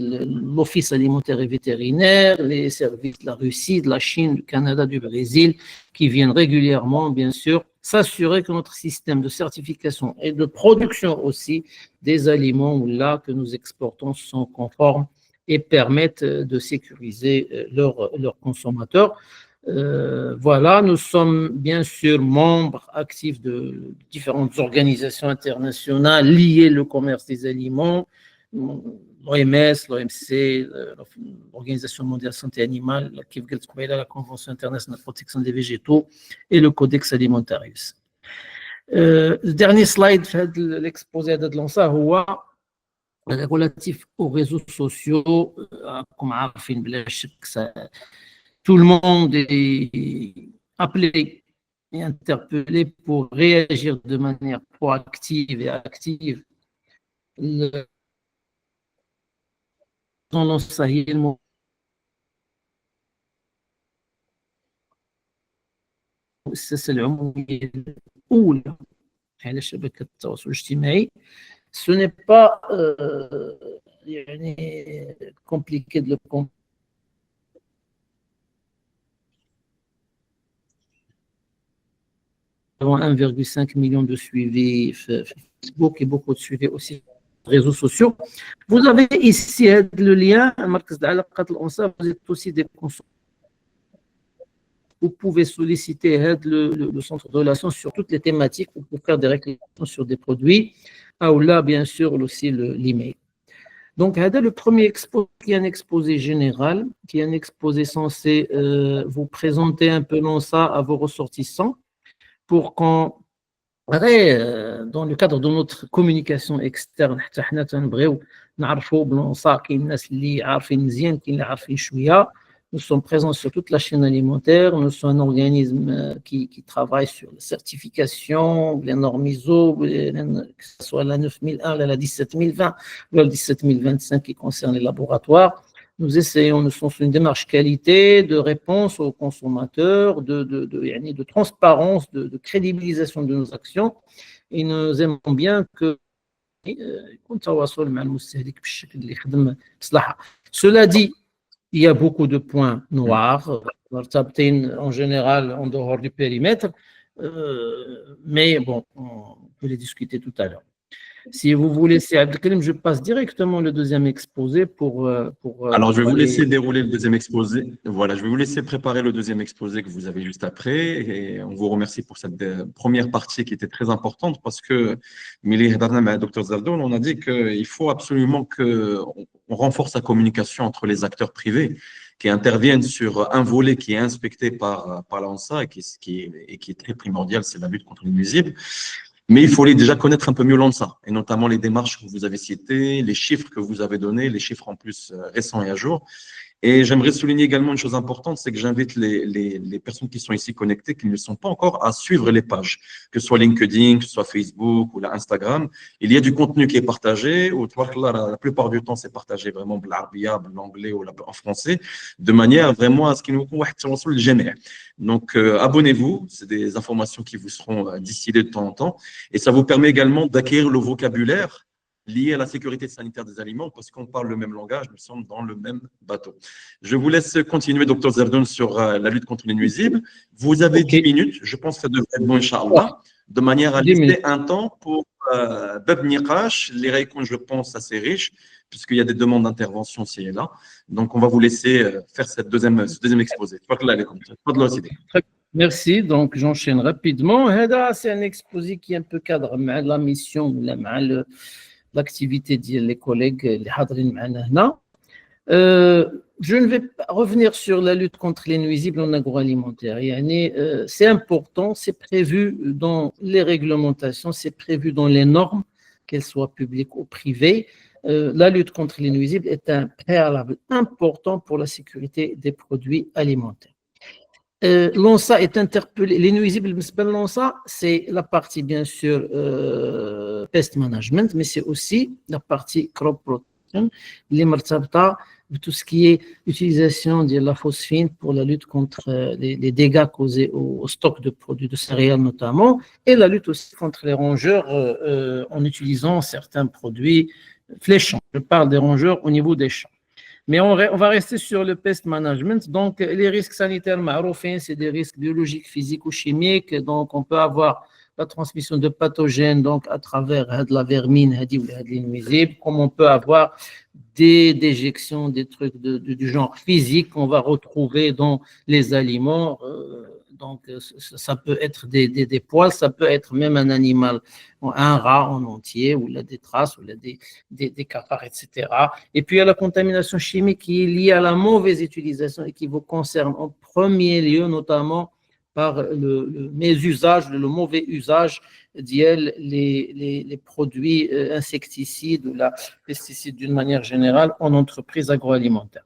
l'Office alimentaire et vétérinaire, les services de la Russie, de la Chine, du Canada, du Brésil, qui viennent régulièrement, bien sûr, s'assurer que notre système de certification et de production aussi des aliments là que nous exportons sont conformes et permettent de sécuriser leurs consommateurs. Voilà, nous sommes bien sûr membres actifs de différentes organisations internationales liées au commerce des aliments, l'OMS, l'OMC, l'Organisation mondiale de la santé animale, la Convention internationale de protection des végétaux et le Codex Alimentarius. Le dernier slide fait l'exposé de l'ONSA relatif aux réseaux sociaux, comme tout le monde est appelé et interpellé pour réagir de manière proactive et active. Dans l'enseignement المؤسسة العمومية الأولى على شبكة التواصل الاجتماعي. Ce n'est pas compliqué de le comprendre. Nous avons 1,5 million de suivis Facebook et beaucoup de suivis aussi sur les réseaux sociaux. Vous avez ici le lien, vous êtes aussi des consommateurs. Vous pouvez solliciter le centre de relations sur toutes les thématiques pour faire des réclamations sur des produits. Ou là, bien sûr, aussi l'email. Donc, le premier exposé qui est un exposé général, qui est un exposé censé vous présenter un peu l'ONSA à vos ressortissants pour qu'on, dans le cadre de notre communication externe, nous sommes présents sur toute la chaîne alimentaire. Nous sommes un organisme qui travaille sur la certification, les normes ISO, que ce soit la 9001, la 17020, la 17025 qui concerne les laboratoires. Nous essayons, nous sommes sur une démarche qualité, de réponse aux consommateurs, de transparence, de crédibilisation de nos actions. Et nous aimons bien que cela dit, il y a beaucoup de points noirs, en général en dehors du périmètre, mais bon, on peut les discuter tout à l'heure. Si vous voulez, c'est Abdelkrim, je passe directement le deuxième exposé Alors, je vais vous aller- laisser dérouler le deuxième exposé. Voilà, je vais vous laisser préparer le deuxième exposé que vous avez juste après. Et on vous remercie pour cette première partie qui était très importante parce que, Mili Hadarna et Dr Zardoun, on a dit qu'il faut absolument qu'on renforce la communication entre les acteurs privés qui interviennent sur un volet qui est inspecté par l'ANSA et qui est très primordial, c'est la lutte contre les nuisibles. Mais il faut déjà connaître un peu mieux l'ANSA, et notamment les démarches que vous avez citées, les chiffres que vous avez donnés, les chiffres en plus récents et à jour. Et j'aimerais souligner également une chose importante, c'est que j'invite les personnes qui sont ici connectées, qui ne sont pas encore, à suivre les pages, que ce soit LinkedIn, que ce soit Facebook ou Instagram. Il y a du contenu qui est partagé, ou la plupart du temps, c'est partagé vraiment l'arabe, l'anglais ou en français, de manière vraiment à ce qu'il nous le génère. Donc, abonnez-vous, c'est des informations qui vous seront distillées de temps en temps, et ça vous permet également d'acquérir le vocabulaire lié à la sécurité sanitaire des aliments, parce qu'on parle le même langage, nous sommes dans le même bateau. Je vous laisse continuer, Dr Zardoun, sur la lutte contre les nuisibles. Vous avez 10 minutes, je pense que ça devrait être bon, Inch'Allah, de manière à 10 minutes. laisser un temps pour Bab Niqash, les réponses, je pense, assez riches, puisqu'il y a des demandes d'intervention ci et là. Donc, on va vous laisser faire ce deuxième exposé. Merci, donc j'enchaîne rapidement. C'est un exposé qui est un peu cadre avec la mission ou l'activité des collègues les hadrin معنا هنا. Je ne vais pas revenir sur la lutte contre les nuisibles en agroalimentaire. C'est important, c'est prévu dans les réglementations, c'est prévu dans les normes, qu'elles soient publiques ou privées. La lutte contre les nuisibles est un préalable important pour la sécurité des produits alimentaires. L'ANSA est interpellé. Les nuisibles, l'ANSA, c'est la partie bien sûr pest management, mais c'est aussi la partie crop protection, les martabta, tout ce qui est utilisation de la phosphine pour la lutte contre les dégâts causés au stock de produits de céréales notamment, et la lutte aussi contre les rongeurs en utilisant certains produits fléchants. Je parle des rongeurs au niveau des champs. Mais on va rester sur le pest management. Donc, les risques sanitaires maroufins, c'est des risques biologiques, physiques ou chimiques. Donc, on peut avoir la transmission de pathogènes donc, à travers de la vermine ou les nuisibles, comme on peut avoir des déjections, des trucs du genre physique qu'on va retrouver dans les aliments. Donc, ça peut être des poils, ça peut être même un animal, un rat en entier, ou là, des traces, ou là, des cafards, etc. Et puis, il y a la contamination chimique qui est liée à la mauvaise utilisation et qui vous concerne en premier lieu, notamment par le mauvais usage les produits insecticides ou la pesticides d'une manière générale en entreprise agroalimentaire.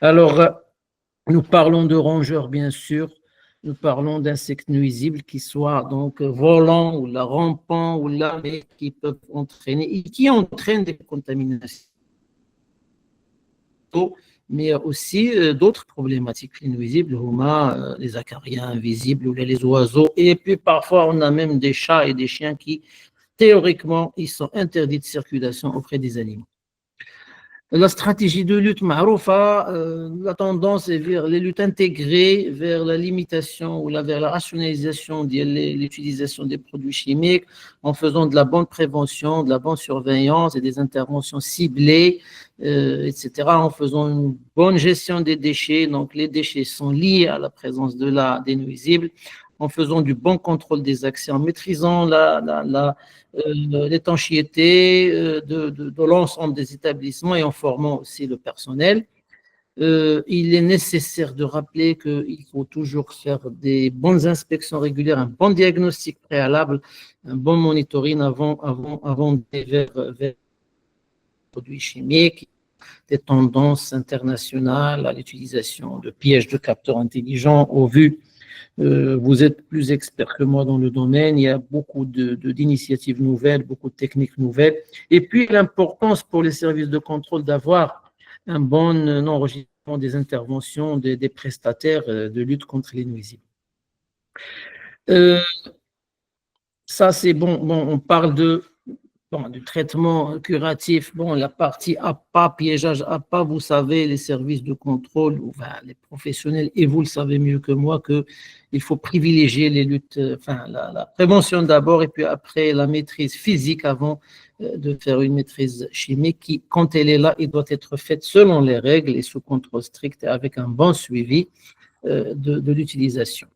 Alors, nous parlons de rongeurs, bien sûr. Nous parlons d'insectes nuisibles qui soient donc volants ou la rampants ou là, mais qui peuvent entraîner et qui entraînent des contaminations. Mais aussi d'autres problématiques nuisibles, les acariens invisibles ou les oiseaux. Et puis parfois, on a même des chats et des chiens qui, théoriquement, ils sont interdits de circulation auprès des animaux. La stratégie de lutte maroufa, la tendance est vers les luttes intégrées, vers la limitation ou vers la rationalisation de l'utilisation des produits chimiques en faisant de la bonne prévention, de la bonne surveillance et des interventions ciblées, etc., en faisant une bonne gestion des déchets. Donc, les déchets sont liés à la présence des nuisibles, en faisant du bon contrôle des accès, en maîtrisant l'étanchéité de l'ensemble des établissements et en formant aussi le personnel. Il est nécessaire de rappeler qu'il faut toujours faire des bonnes inspections régulières, un bon diagnostic préalable, un bon monitoring avant vers les produits chimiques, des tendances internationales à l'utilisation de pièges de capteurs intelligents au vu. Vous êtes plus expert que moi dans le domaine, il y a beaucoup d'initiatives nouvelles, beaucoup de techniques nouvelles. Et puis, l'importance pour les services de contrôle d'avoir un bon enregistrement des interventions des prestataires de lutte contre les nuisibles. Ça, c'est bon, on parle de bon, du traitement curatif, bon, la partie APA, piégeage APA, vous savez, les services de contrôle, enfin, les professionnels, et vous le savez mieux que moi, qu'il faut privilégier les luttes, enfin, la prévention d'abord, et puis après la maîtrise physique avant de faire une maîtrise chimique qui, quand elle est là, elle doit être faite selon les règles et sous contrôle strict et avec un bon suivi de l'utilisation.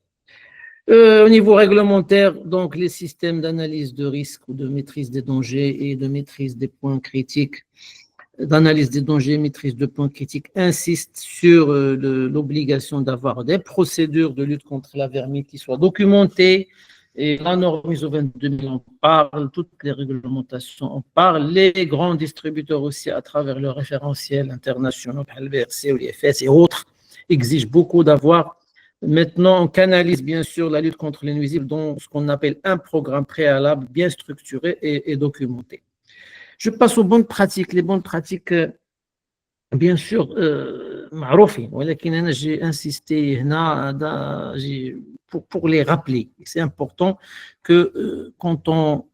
Au niveau réglementaire, donc les systèmes d'analyse de risque ou de maîtrise des dangers et de maîtrise des points critiques, d'analyse des dangers et maîtrise de points critiques insistent sur l'obligation d'avoir des procédures de lutte contre la vermine qui soient documentées. Et la norme ISO 22000 en parle, toutes les réglementations en parlent, les grands distributeurs aussi à travers leurs référentiels internationaux, le BRC ou l'IFS et autres, exigent beaucoup d'avoir. Maintenant, on canalise bien sûr la lutte contre les nuisibles dans ce qu'on appelle un programme préalable bien structuré et documenté. Je passe aux bonnes pratiques. Les bonnes pratiques, bien sûr, معروفين, ولكن أنا j'ai insisté هنا pour les rappeler. C'est important que quand on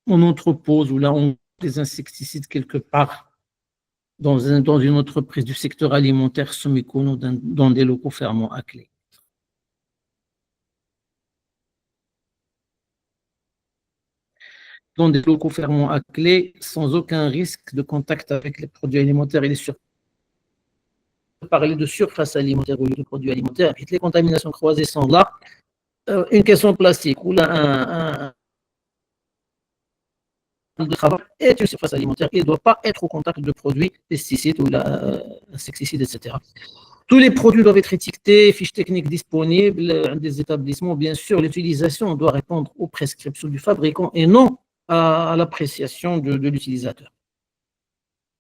entrepose ou là on des insecticides quelque part dans une entreprise du secteur alimentaire semi-connu dans des locaux fermement à clé. Dans des locaux fermement à clé, sans aucun risque de contact avec les produits alimentaires et les surfaces. Parler de surface alimentaire ou de produits alimentaires, et les contaminations croisées sont là. Une caisson plastique ou là, un de travail est une surface alimentaire et ne doit pas être au contact de produits pesticides ou insecticides, etc. Tous les produits doivent être étiquetés, fiches techniques disponibles des établissements. Bien sûr, l'utilisation doit répondre aux prescriptions du fabricant et non à l'appréciation de l'utilisateur.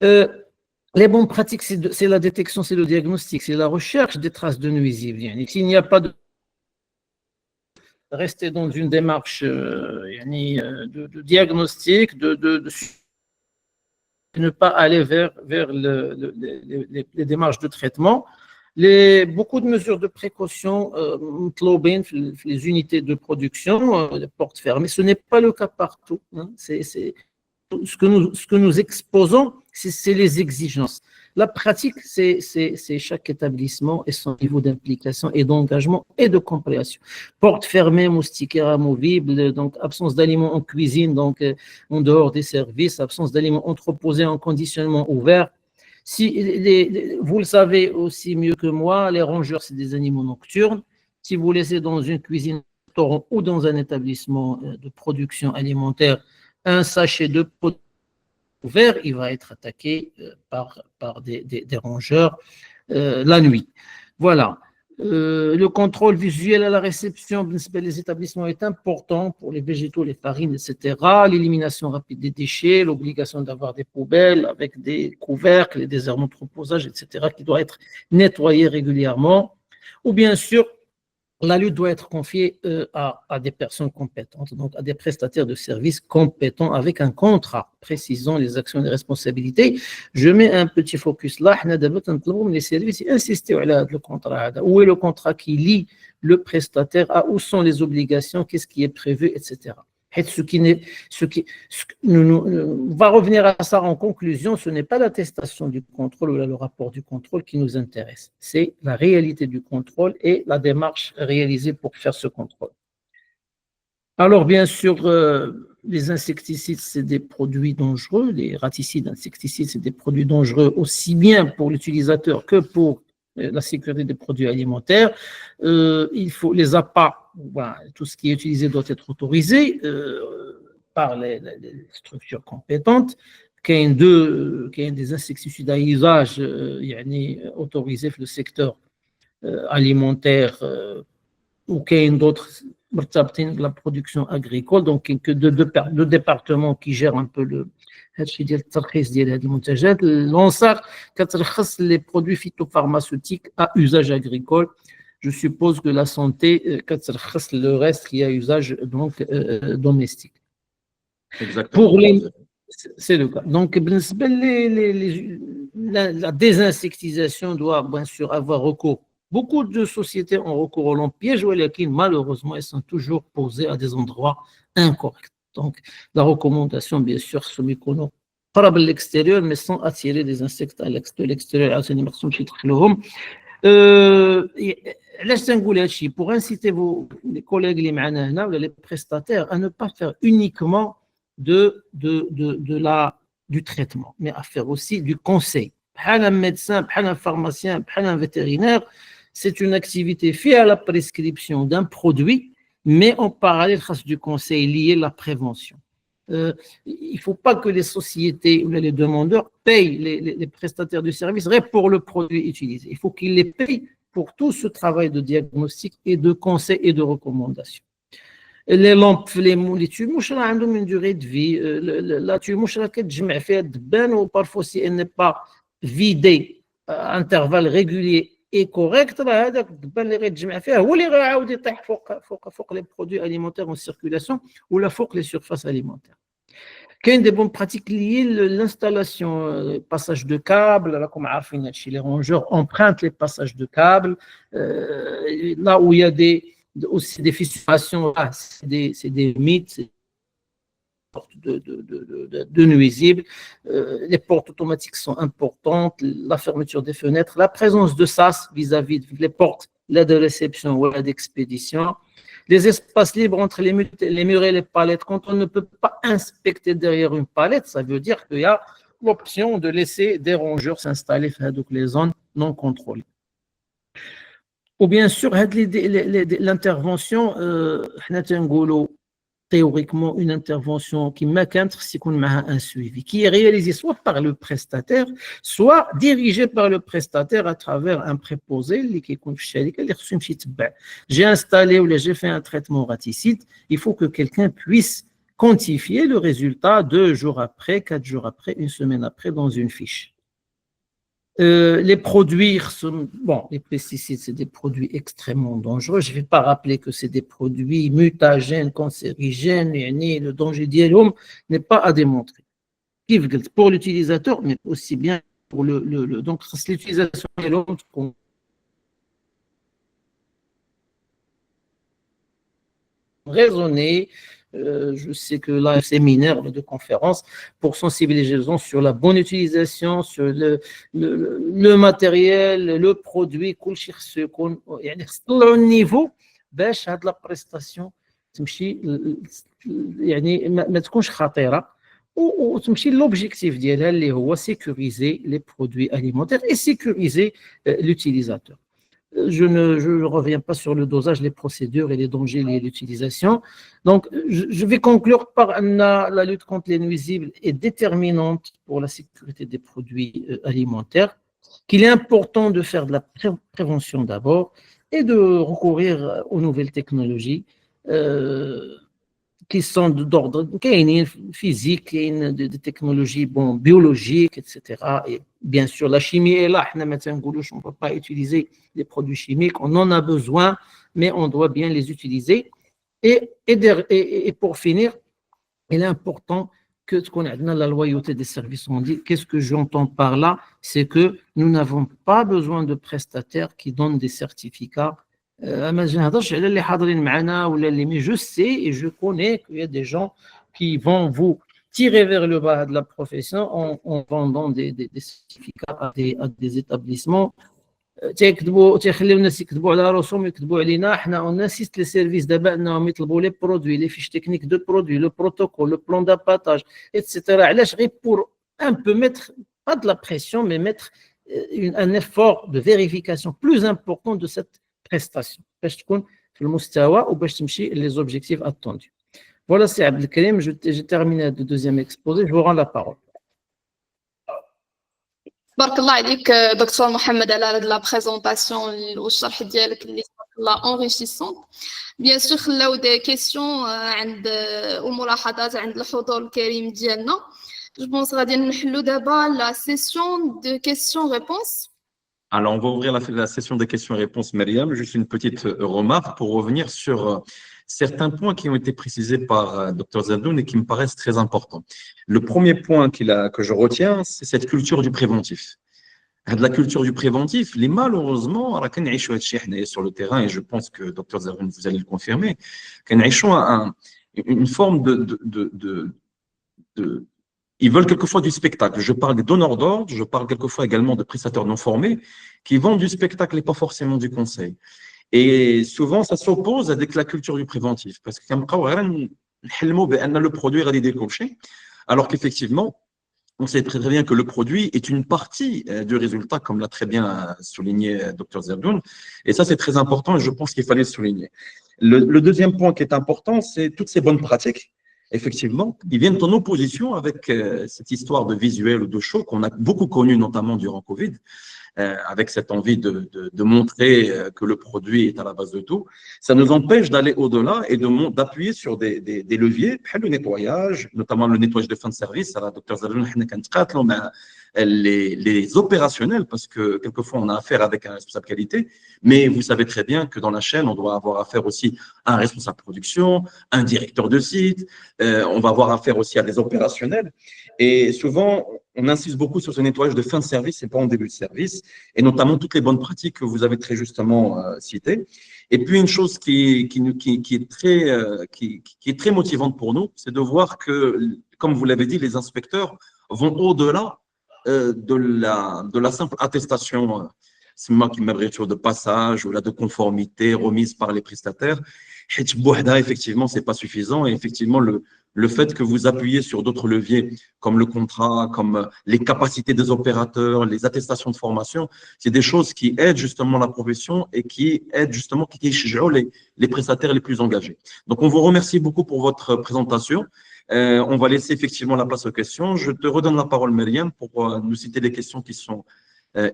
Les bonnes pratiques, c'est la détection, c'est le diagnostic, c'est la recherche des traces de nuisibles. S'il n'y a pas de rester dans une démarche de diagnostic, de ne pas aller vers les démarches de traitement. Beaucoup de mesures de précaution, les unités de production, les portes fermées, ce n'est pas le cas partout. Hein. Ce que nous exposons, c'est les exigences. La pratique, c'est chaque établissement et son niveau d'implication et d'engagement et de compréhension. Porte fermée, moustiquaire amovible, donc absence d'aliments en cuisine, donc en dehors des services, absence d'aliments entreposés en conditionnement ouvert. Vous le savez aussi mieux que moi, les rongeurs, c'est des animaux nocturnes. Si vous laissez dans une cuisine ou dans un établissement de production alimentaire un sachet de pot ouvert, il va être attaqué par des rongeurs la nuit. Voilà. Le contrôle visuel à la réception des établissements est important pour les végétaux, les farines, etc. L'élimination rapide des déchets, l'obligation d'avoir des poubelles avec des couvercles et des aires d'entreposage, etc., qui doivent être nettoyés régulièrement. Ou bien sûr, la lutte doit être confiée à des personnes compétentes, donc à des prestataires de services compétents avec un contrat précisant les actions et les responsabilités. Je mets un petit focus là. Les services insister sur le contrat. Où est le contrat qui lie le prestataire à où sont les obligations, qu'est-ce qui est prévu, etc. On va revenir à ça en conclusion, ce n'est pas l'attestation du contrôle ou le rapport du contrôle qui nous intéresse, c'est la réalité du contrôle et la démarche réalisée pour faire ce contrôle. Alors bien sûr, les insecticides, c'est des produits dangereux, les raticides, insecticides, c'est des produits dangereux aussi bien pour l'utilisateur que pour la sécurité des produits alimentaires. Il faut les appâts. Voilà, tout ce qui est utilisé doit être autorisé par les structures compétentes. Qu'il y ait des insecticides à usage autorisés dans le secteur alimentaire ou qu'il y ait d'autres de la production agricole, donc deux départements qui gèrent un peu هادشي ديال الترخيص ديال هذه المنتجات. l'ONSAR كترخص les produits phytopharmaceutiques à usage agricole. Je suppose que la santé كترخص le reste qui est à usage donc domestique. Exactement. C'est le cas. Donc la désinsectisation doit bien sûr avoir recours. Beaucoup de sociétés ont recours au lampiège, mais malheureusement, elles sont toujours posées à des endroits incorrects. Donc, la recommandation, bien sûr, c'est qu'on قرب l'extérieur, mais sans attirer des insectes de l'extérieur. عاوتاني ما خصهمش يدخلوهم. علاش تنقول هذا الشيء pour inciter vos les collègues اللي معنا هنا ولا les prestataires à ne pas faire uniquement du traitement, mais à faire aussi du conseil. بحال un médecin, بحال un pharmacien, بحال un vétérinaire, c'est une activité faite à la prescription d'un produit, mais en parallèle du conseil lié à la prévention. Il ne faut pas que les sociétés ou les demandeurs payent les prestataires de services pour le produit utilisé. Il faut qu'ils les payent pour tout ce travail de diagnostic et de conseil et de recommandation. Les lampes, les tumouches, elles ont une durée de vie. La tumouche, elle fait ben ou parfois si elle n'est pas vidée à intervalles réguliers et corrects, هذاك الدبان اللي غيتجمع فيها هو اللي غيعاود يطيح فوق les produits alimentaires en circulation ou là فوق les surfaces alimentaires. كاين des bonnes pratiques liées l'installation passage de câbles là comme عارفين هادشي les rongeurs empruntent les passages de câbles là où il y a aussi des fissurations, c'est des mythes, de nuisibles. Les portes automatiques sont importantes, la fermeture des fenêtres, la présence de sas vis-à-vis des portes, là de réception ou là d'expédition, les espaces libres entre les murs et les palettes. Quand on ne peut pas inspecter derrière une palette, ça veut dire qu'il y a l'option de laisser des rongeurs s'installer dans les zones non contrôlées. Ou bien sûr, l'intervention, théoriquement, une intervention qui un suivi, qui est réalisé soit par le prestataire, soit dirigé par le prestataire à travers un préposé. J'ai installé ou j'ai fait un traitement raticide, il faut que quelqu'un puisse quantifier le résultat 2 jours après, 4 jours après, 1 semaine après dans une fiche. Les produits, bon, les pesticides, c'est des produits extrêmement dangereux. Je ne vais pas rappeler que c'est des produits mutagènes, cancérigènes, le danger d'yelom n'est pas à démontrer. Pour l'utilisateur, mais aussi bien pour donc l'utilisation d'yelom raisonnée. Je sais que là, séminaire de conférence pour sensibiliser les gens sur la bonne utilisation, sur le matériel, le produit, le niveau, la prestation, l'objectif d'elle est sécuriser les produits alimentaires et sécuriser l'utilisateur. Je ne reviens pas sur le dosage, les procédures et les dangers liés à l'utilisation. Donc, je vais conclure par la lutte contre les nuisibles est déterminante pour la sécurité des produits alimentaires, qu'il est important de faire de la prévention d'abord et de recourir aux nouvelles technologies qui sont d'ordre physique, des technologies biologiques, etc. Et bien sûr, la chimie est là. On ne peut pas utiliser des produits chimiques. On en a besoin, mais on doit bien les utiliser. Et pour finir, il est important que qu'on ait la loyauté des services rendus. Qu'est-ce que j'entends par là? C'est que nous n'avons pas besoin de prestataires qui donnent des certificats. Mais je sais et je connais qu'il y a des gens qui vont vous tirer vers le bas de la profession en vendant des certificats à des établissements. تيخليو الناس يكتبوا على راسهم يكتبوا علينا حنا اون انسيست لي سيرفيس دابا انهم يطلبوا لي برودوي لي فيش تكنيك دو برودوي لو بروتوكول لو بلان داباتاج ايتترا علاش غير بور ان بو ميتر pas de la pression mais mettre un effort de vérification plus important de cette prestation باش تكون في المستوى وباش تمشي les objectifs attendus. Voilà, c'est Abdelkarim, j'ai terminé le deuxième exposé, je vous rends la parole. بارك الله عليك دكتور محمد على هذه لا بريزونطاسيون والشرح ديالك اللي لا انريشيسون. بيان سور خلاو دي كيسيون عند وملاحظات عند الحضور الكريم ديالنا. جو بونس غادي نحلو دابا لا سيسيون دو كيسيون ريبونس. Alors, on va ouvrir la session des questions-réponses, Myriam. Juste une petite remarque pour revenir sur certains points qui ont été précisés par Dr Zadoun et qui me paraissent très importants. Le premier point que je retiens, c'est cette culture du préventif. De la culture du préventif, les malheureusement, sur le terrain, et je pense que Dr Zadoun, vous allez le confirmer, une forme ils veulent quelquefois du spectacle. Je parle des donneurs d'ordre, je parle quelquefois également de prestataires non formés qui vendent du spectacle et pas forcément du conseil. Et souvent, ça s'oppose avec la culture du préventif. Parce que le produit est radicalisé, alors qu'effectivement, on sait très bien que le produit est une partie du résultat, comme l'a très bien souligné Dr Zerdoun. Et ça, c'est très important et je pense qu'il fallait le souligner. Le deuxième point qui est important, c'est toutes ces bonnes pratiques. Effectivement, ils viennent en opposition avec cette histoire de visuel ou de show qu'on a beaucoup connu, notamment durant Covid, avec cette envie de montrer que le produit est à la base de tout. Ça nous empêche d'aller au-delà et d'appuyer sur des leviers, le nettoyage, notamment le nettoyage de fin de service. Alors, Dr Zerdoun, les opérationnels, parce que quelquefois on a affaire avec un responsable qualité, mais vous savez très bien que dans la chaîne, on doit avoir affaire aussi à un responsable production, un directeur de site, on va avoir affaire aussi à des opérationnels. Et souvent, on insiste beaucoup sur ce nettoyage de fin de service et pas en début de service, et notamment toutes les bonnes pratiques que vous avez très justement citées. Et puis, une chose qui est très motivante pour nous, c'est de voir que, comme vous l'avez dit, les inspecteurs vont au-delà de la simple attestation de passage ou de conformité remise par les prestataires. Effectivement, ce n'est pas suffisant. Et effectivement, le fait que vous appuyez sur d'autres leviers comme le contrat, comme les capacités des opérateurs, les attestations de formation, c'est des choses qui aident justement la profession et qui aident justement les prestataires les plus engagés. Donc, on vous remercie beaucoup pour votre présentation. On va laisser effectivement la place aux questions. Je te redonne la parole, Myriam, pour nous citer les questions qui sont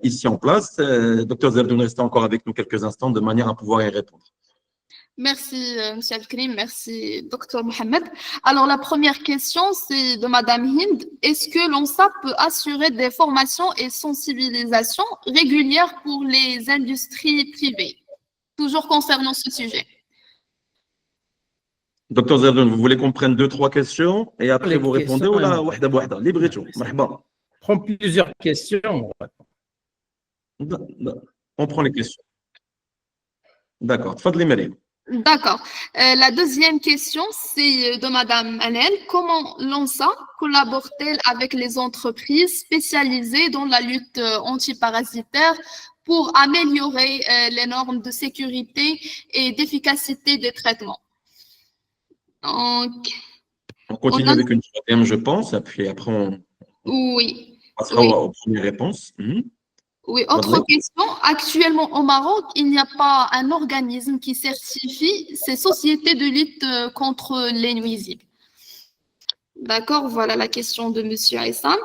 ici en place. Dr Zerdoun, restez encore avec nous quelques instants de manière à pouvoir y répondre. Merci, M. Al-Krim. Merci, Dr Mohamed. Alors, la première question, c'est de Madame Hind. Est-ce que l'ONSA peut assurer des formations et sensibilisations régulières pour les industries privées? Toujours concernant ce sujet. Dr Zerdoun, vous voulez qu'on prenne 2-3 questions et après vous répondez ou là, libre et tout. Prends plusieurs questions. On prend les questions. D'accord. Tfadli Myriam. D'accord. La deuxième question, c'est de Madame Anel. Comment l'ONSA collabore-t-elle avec les entreprises spécialisées dans la lutte antiparasitaire pour améliorer les normes de sécurité et d'efficacité des traitements? Donc, on continue avec une troisième, je pense, et puis après on passera aux premières réponses. Oui, autre question. Actuellement au Maroc, il n'y a pas un organisme qui certifie ces sociétés de lutte contre les nuisibles. D'accord, voilà la question de M. Aïssam.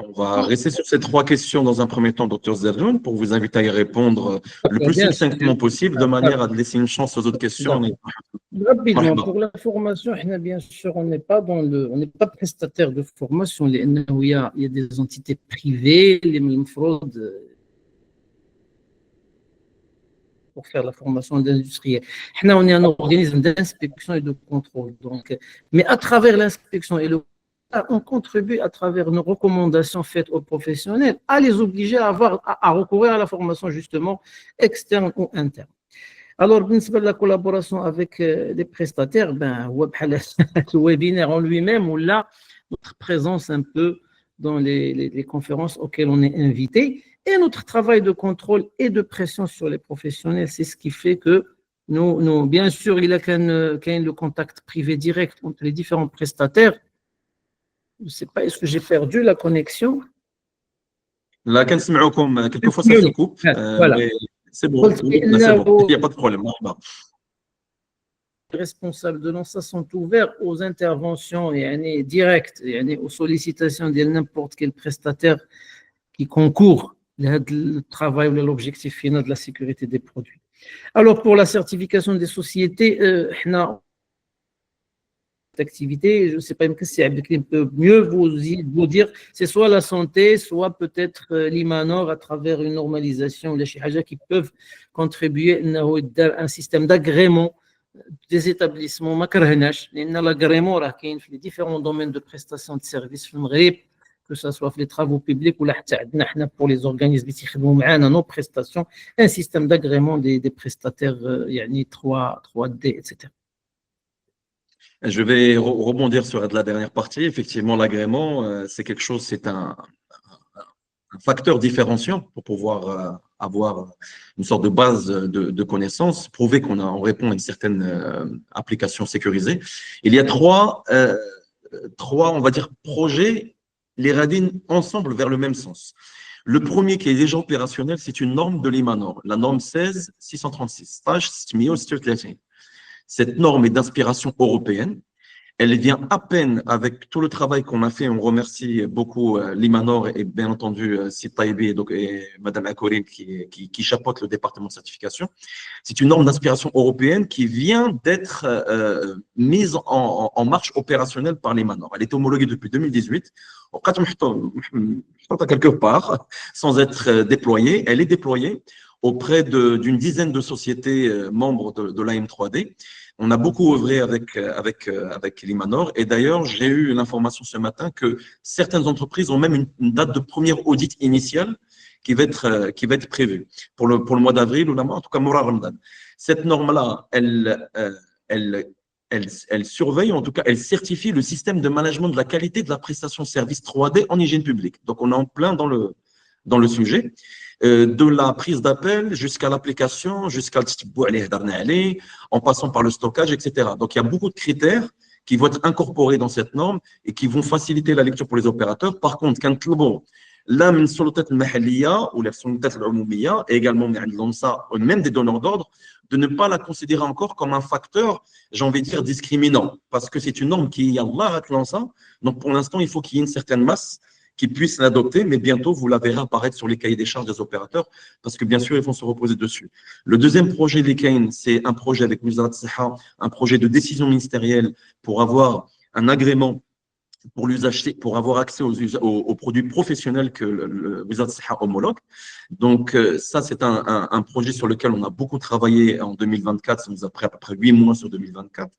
On va rester sur ces 3 questions dans un premier temps, Dr Zerdoun, pour vous inviter à y répondre le plus succinctement possible, de manière à laisser une chance aux autres questions. Rapidement, pour la formation, bien sûr, on n'est pas prestataire de formation. Il y a des entités privées, les fraudes, pour faire la formation d'industriels. On est un organisme d'inspection et de contrôle. Donc, mais à travers l'inspection et le on contribue à travers nos recommandations faites aux professionnels à les obliger à recourir à la formation justement externe ou interne. Alors, la collaboration avec les prestataires, le webinaire en lui-même ou là, notre présence un peu dans les conférences auxquelles on est invité et notre travail de contrôle et de pression sur les professionnels, c'est ce qui fait que nous bien sûr, il y a le contact privé direct entre les différents prestataires. Je ne sais pas, est-ce que j'ai perdu la connexion? Là, quelquefois ça se coupe. Voilà. C'est bon, il n'y a pas de problème. Les responsables de l'ONSA sont ouverts aux interventions directes, aux sollicitations de n'importe quel prestataire qui concourt le travail ou l'objectif final de la sécurité des produits. Alors, pour la certification des sociétés, activité, je ne sais pas si Abdelkrim peut mieux vous dire, c'est soit la santé, soit peut-être l'Imanor à travers une normalisation, les chihaja qui peuvent contribuer à un système d'agrément des établissements. L'agrément, les différents domaines de prestations de services, que ce soit les travaux publics ou pour les organismes qui ont nos prestations, un système d'agrément des prestataires 3D, etc. Je vais rebondir sur la dernière partie. Effectivement, l'agrément, c'est quelque chose, c'est un facteur différenciant pour pouvoir avoir une sorte de base de connaissances, prouver on répond à une certaine application sécurisée. Il y a trois, on va dire, projets, les radines ensemble vers le même sens. Le premier qui est déjà opérationnel, c'est une norme de l'IMANOR, la norme 16636, page 636. Cette norme est d'inspiration européenne. Elle vient à peine avec tout le travail qu'on a fait. On remercie beaucoup l'IMANOR et bien entendu Sid Taïbi et Mme Akourine qui chapeautent le département de certification. C'est une norme d'inspiration européenne qui vient d'être mise en marche opérationnelle par l'IMANOR. Elle est homologuée depuis 2018. Quelque part, sans être déployée. Elle est déployée auprès d'une dizaine de sociétés membres de l'AM3D. On a beaucoup œuvré avec l'IMANOR et d'ailleurs, j'ai eu l'information ce matin que certaines entreprises ont même une date de premier audit initial qui va être prévue pour le mois d'avril ou en tout cas Moura Ramadan. Cette norme-là, elle surveille, en tout cas, elle certifie le système de management de la qualité de la prestation de services 3D en hygiène publique. Donc, on est en plein dans le sujet. De la prise d'appel jusqu'à l'application, jusqu'à en passant par le stockage, etc. Donc, il y a beaucoup de critères qui vont être incorporés dans cette norme et qui vont faciliter la lecture pour les opérateurs. Par contre, quand là, من السلطات المحلية ou les سلطات العمومية et également même des donneurs d'ordre, de ne pas la considérer encore comme un facteur, j'ai envie de dire, discriminant, parce que c'est une norme qui est Allah l'ANSA. Donc, pour l'instant, il faut qu'il y ait une certaine masse qui puisse l'adopter, mais bientôt, vous la verrez apparaître sur les cahiers des charges des opérateurs, parce que bien sûr, ils vont se reposer dessus. Le deuxième projet, l'ICAIN, c'est un projet avec Wizard Siha, un projet de décision ministérielle pour avoir un agrément pour l'usage, pour avoir accès aux produits professionnels que le Wizard Siha homologue. Donc, ça, c'est un projet sur lequel on a beaucoup travaillé en 2024. Ça nous a pris à peu près 8 mois sur 2024.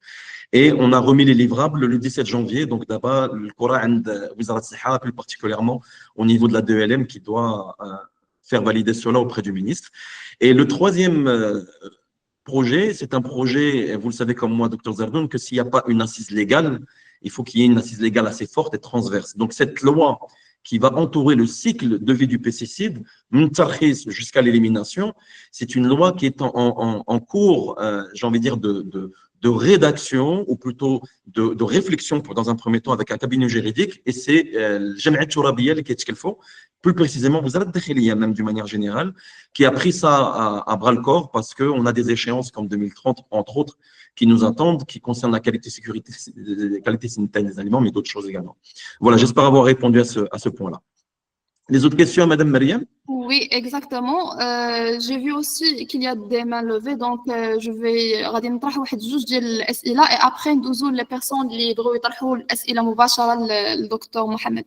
Et on a remis les livrables le 17 janvier. Donc, d'abord, le Coran de Wizard Siha, plus particulièrement au niveau de la DELM qui doit faire valider cela auprès du ministre. Et le troisième projet, c'est un projet, vous le savez comme moi, Dr Zardoun, que s'il n'y a pas une assise légale, il faut qu'il y ait une assise légale assez forte et transverse. Donc, cette loi qui va entourer le cycle de vie du pesticide, jusqu'à l'élimination, c'est une loi qui est en cours, j'ai envie de dire, de rédaction, ou plutôt de réflexion, dans un premier temps, avec un cabinet juridique, et c'est le Jamiat Tourabiya qui est ce qu'il faut, plus précisément, vous avez même d'une manière générale, qui a pris ça à bras-le-corps, parce qu'on a des échéances comme 2030, entre autres, qui nous attendent, qui concernent la qualité sanitaire des aliments, mais d'autres choses également. Voilà, j'espère avoir répondu à ce point-là. Les autres questions à Madame Mariam? Oui, exactement. J'ai vu aussi qu'il y a des mains levées, donc je vais غادي نطرح واحد جوج ديال الأسئلة et après ندوزو les personnes اللي يبغوا يطرحوا الأسئلة مباشرة للدكتور محمد.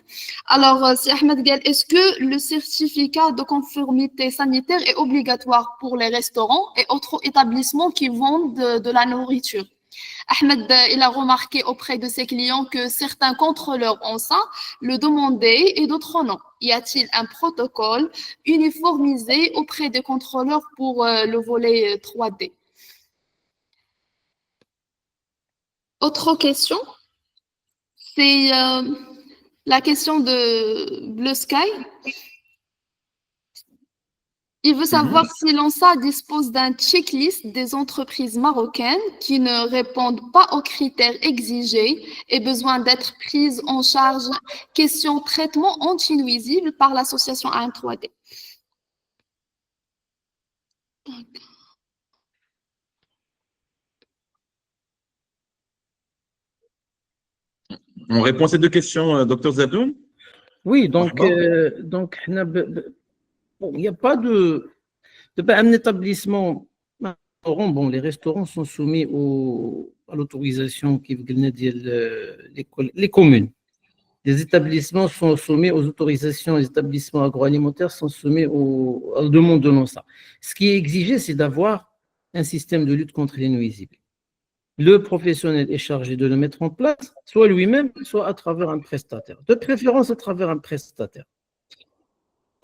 Alors, si Ahmed قال, est-ce que le certificat de conformité sanitaire est obligatoire pour les restaurants et autres établissements qui vendent de la nourriture? Ahmed, il a remarqué auprès de ses clients que certains contrôleurs ont ça, le demandaient et d'autres non. Y a-t-il un protocole uniformisé auprès des contrôleurs pour le volet 3D? Autre question, c'est la question de Blue Sky. Il veut savoir si l'ANSA dispose d'un checklist des entreprises marocaines qui ne répondent pas aux critères exigés et besoin d'être prises en charge. Question traitement anti-nuisible par l'association AM3D. On répond à ces deux questions, Dr Zadoun? Oui, donc bon, il n'y a pas un établissement. Bon, les restaurants sont soumis à l'autorisation qui les communes. Les établissements sont soumis aux autorisations, les établissements agroalimentaires sont soumis à la demande de l'ANSA. Ce qui est exigé, c'est d'avoir un système de lutte contre les nuisibles. Le professionnel est chargé de le mettre en place, soit lui-même, soit à travers un prestataire. De préférence à travers un prestataire.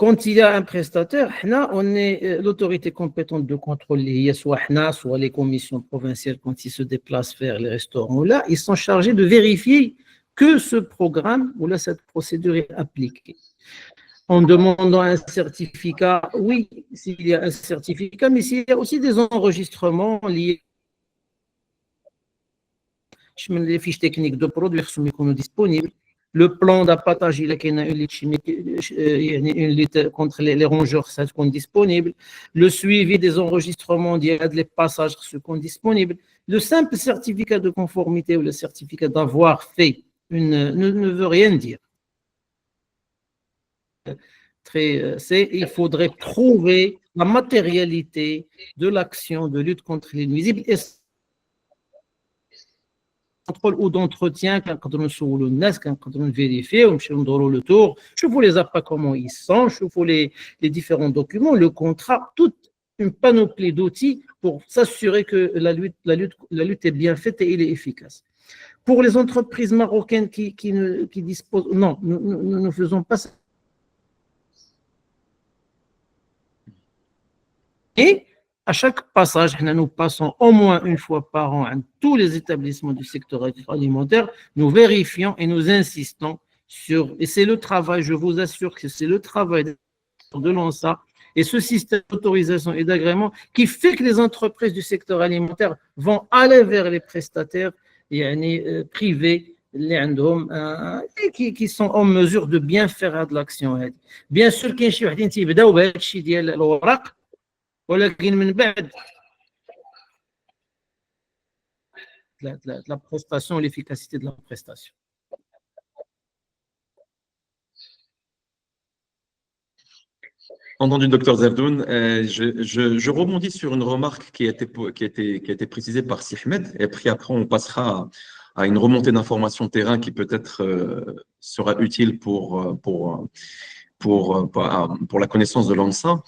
quand il y a un prestataire, on est l'autorité compétente de contrôle, soit les commissions provinciales quand ils se déplacent vers les restaurants, là, ils sont chargés de vérifier que ce programme ou là, cette procédure est appliquée. En demandant un certificat, oui, s'il y a un certificat, mais s'il y a aussi des enregistrements liés les fiches techniques de produits qui sont disponibles, le plan d'appâtage, il y a une lutte chimique, une lutte contre les rongeurs, ça sont disponibles, le suivi des enregistrements, il y a des passages qui sont disponibles, le simple certificat de conformité ou le certificat d'avoir fait ne veut rien dire. Il faudrait prouver la matérialité de l'action de lutte contre les nuisibles et contrôle ou d'entretien quand on sous le NES, quand on vérifie, on fait le tour, je vous les appâts comment ils sont, je vous les différents documents, le contrat, toute une panoplie d'outils pour s'assurer que la lutte est bien faite et elle est efficace. Pour les entreprises marocaines qui disposent, non, nous ne faisons pas ça. Et à chaque passage, nous passons au moins une fois par an à tous les établissements du secteur alimentaire, nous vérifions et nous insistons sur, et c'est le travail, je vous assure que c'est le travail de l'ONSA et ce système d'autorisation et d'agrément qui fait que les entreprises du secteur alimentaire vont aller vers les prestataires privés qui sont en mesure de bien faire de l'action. Bien sûr, qu'il y a des gens qui ont ولكن من بعد la prestation, l'efficacité de la prestation. Entendu, docteur Zerdoun, je rebondis sur une remarque qui a été précisée par Sihmed, et puis après on passera à une remontée d'informations terrain qui peut-être sera utile pour la connaissance de l'ANSA.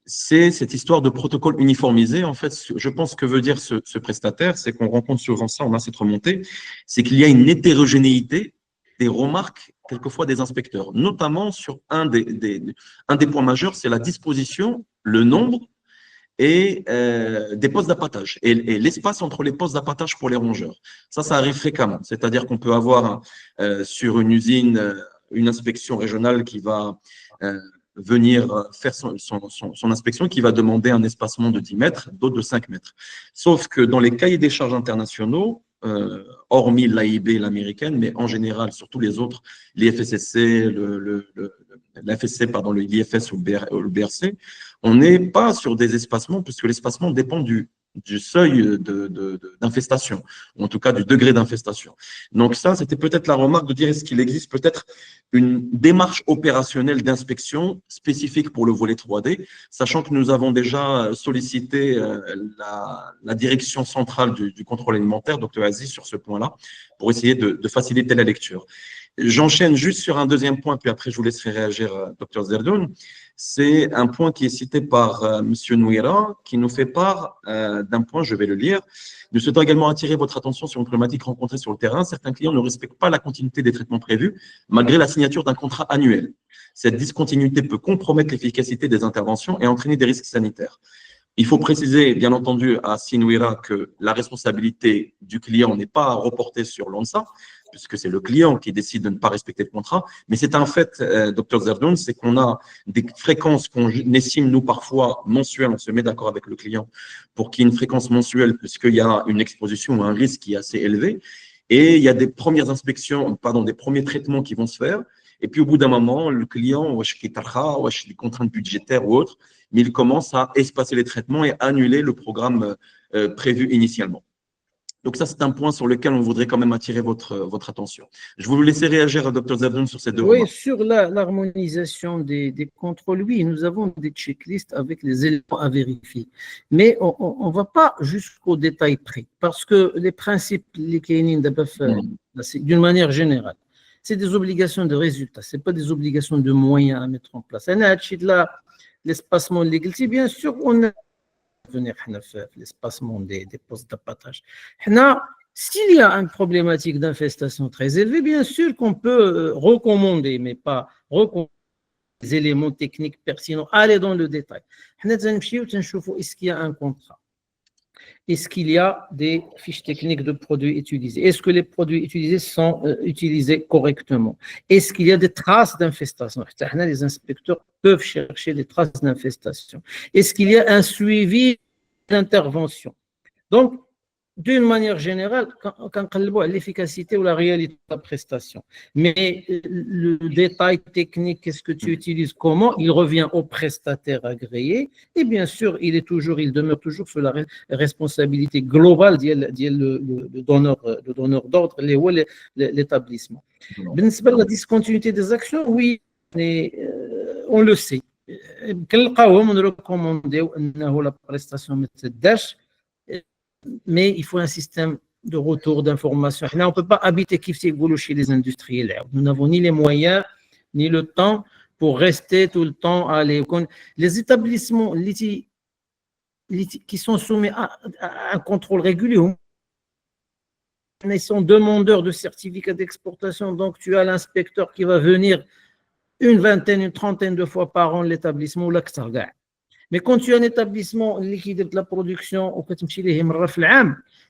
C'est cette histoire de protocole uniformisé. En fait, je pense que veut dire ce prestataire, c'est qu'on rencontre souvent ça, on a cette remontée, c'est qu'il y a une hétérogénéité des remarques, quelquefois des inspecteurs, notamment sur un des points majeurs, c'est la disposition, le nombre et des postes d'appâtage et l'espace entre les postes d'appâtage pour les rongeurs. Ça arrive fréquemment. C'est-à-dire qu'on peut avoir sur une usine une inspection régionale qui va venir faire son inspection, qui va demander un espacement de 10 mètres, d'autres de 5 mètres. Sauf que dans les cahiers des charges internationaux, hormis l'AIB, l'américaine, mais en général, sur tous les autres, l'IFSSC, l'IFSC, pardon, l'IFS ou le BRC, on n'est pas sur des espacements, puisque l'espacement dépend du seuil d'infestation, ou en tout cas du degré d'infestation. Donc ça, c'était peut-être la remarque de dire est-ce qu'il existe peut-être une démarche opérationnelle d'inspection spécifique pour le volet 3D, sachant que nous avons déjà sollicité la direction centrale du contrôle alimentaire, Dr Aziz, sur ce point-là, pour essayer de faciliter la lecture. J'enchaîne juste sur un deuxième point, puis après je vous laisserai réagir, Dr Zerdoun. C'est un point qui est cité par M. Nouira, qui nous fait part d'un point, je vais le lire. Nous souhaitons également attirer votre attention sur une problématique rencontrée sur le terrain. Certains clients ne respectent pas la continuité des traitements prévus, malgré la signature d'un contrat annuel. Cette discontinuité peut compromettre l'efficacité des interventions et entraîner des risques sanitaires. Il faut préciser, bien entendu, à Sinouira que la responsabilité du client n'est pas reportée sur l'ONSA, puisque c'est le client qui décide de ne pas respecter le contrat. Mais c'est un fait, Dr Zerdoun, c'est qu'on a des fréquences qu'on estime, nous, parfois mensuelles. On se met d'accord avec le client pour qu'il y ait une fréquence mensuelle, puisqu'il y a une exposition ou un risque qui est assez élevé. Et il y a des premières inspections, pardon, des premiers traitements qui vont se faire. Et puis, au bout d'un moment, le client, des contraintes budgétaires ou autres, mais il commence à espacer les traitements et annuler le programme prévu initialement. Donc ça, c'est un point sur lequel on voudrait quand même attirer votre attention. Je vais vous laisser réagir, Dr Zerdoun, sur ces deux remarques. Oui, sur l'harmonisation des contrôles, oui, nous avons des checklists avec les éléments à vérifier. Mais on ne va pas jusqu'au détail près, parce que les principes, d'une manière générale, c'est des obligations de résultats, ce n'est pas des obligations de moyens à mettre en place. L'espacement légal, bien sûr, on a venir faire l'espacement des postes d'appâtage. S'il y a une problématique d'infestation très élevée, bien sûr qu'on peut recommander, mais pas recommander des éléments techniques pertinents, aller dans le détail. Est-ce qu'il y a un contrat? Est-ce qu'il y a des fiches techniques de produits utilisés? Est-ce que les produits utilisés sont utilisés correctement? Est-ce qu'il y a des traces d'infestation? Les inspecteurs peuvent chercher des traces d'infestation. Est-ce qu'il y a un suivi d'intervention? Donc, d'une manière générale, quand on voit l'efficacité ou la réalité de la prestation, mais le détail technique, qu'est-ce que tu utilises, comment, il revient au prestataire agréé, et bien sûr, il demeure toujours sous la responsabilité globale le donneur d'ordre, l'établissement. La discontinuité des actions, oui, on le sait. On recommande la prestation mais il faut un système de retour d'information. Là, on ne peut pas habiter chez les industriels. Nous n'avons ni les moyens, ni le temps pour rester tout le temps à aller. Les établissements qui sont soumis à un contrôle régulier, ils sont demandeurs de certificats d'exportation, donc tu as l'inspecteur qui va venir une vingtaine, une trentaine de fois par an l'établissement ou l'actarga. Mais quand tu as un établissement liquide de la production,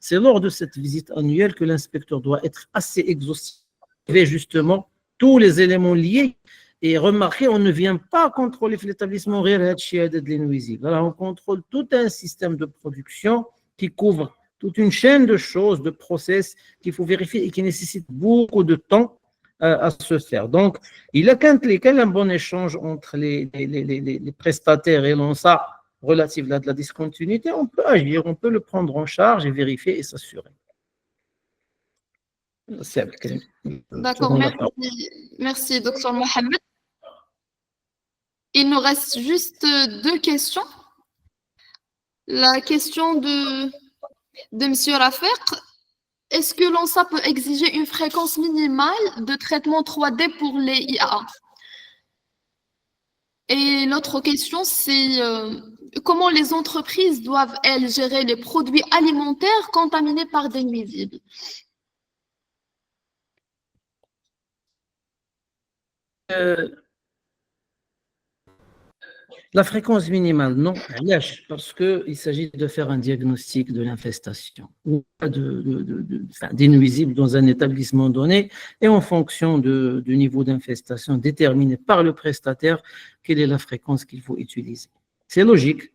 c'est lors de cette visite annuelle que l'inspecteur doit être assez exhaustif, justement tous les éléments liés. Et remarquez, on ne vient pas contrôler l'établissement nuisibles. Alors, on contrôle tout un système de production qui couvre toute une chaîne de choses, de process qu'il faut vérifier et qui nécessite beaucoup de temps à se faire. Donc, il y a un bon échange entre les prestataires et l'ONSA relatif à la discontinuité. On peut agir, on peut le prendre en charge et vérifier et s'assurer. D'accord, merci, Dr Mohamed. Il nous reste juste 2 questions. La question de M. Rafek. Est-ce que l'ONSA peut exiger une fréquence minimale de traitement 3D pour les IA? Et l'autre question, c'est comment les entreprises doivent-elles gérer les produits alimentaires contaminés par des nuisibles? La fréquence minimale, non, parce qu'il s'agit de faire un diagnostic de l'infestation ou des nuisibles dans un établissement donné et en fonction du niveau d'infestation déterminé par le prestataire, quelle est la fréquence qu'il faut utiliser. C'est logique.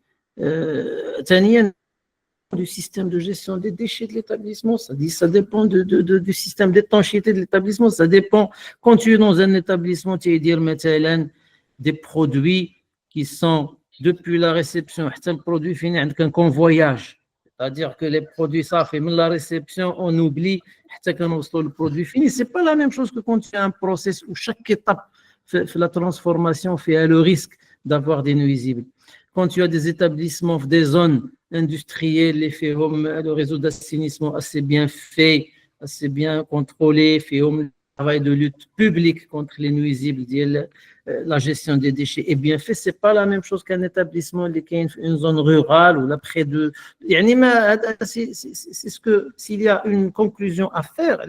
Du système de gestion des déchets de l'établissement, ça dépend du système d'étanchéité de l'établissement, ça dépend quand tu es dans un établissement, tu es dire des produits qui sont depuis la réception, le produit fini avec un convoyage. C'est-à-dire que les produits, ça fait la réception, on oublie, le produit fini. Ce n'est pas la même chose que quand tu as un process où chaque étape fait la transformation fait le risque d'avoir des nuisibles. Quand tu as des établissements, des zones industrielles, le réseau d'assainissement assez bien fait, assez bien contrôlé, le travail de lutte publique contre les nuisibles, la gestion des déchets est bien fait. Ce n'est pas la même chose qu'un établissement qui est une zone rurale ou là près de. C'est ce que, s'il y a une conclusion à faire,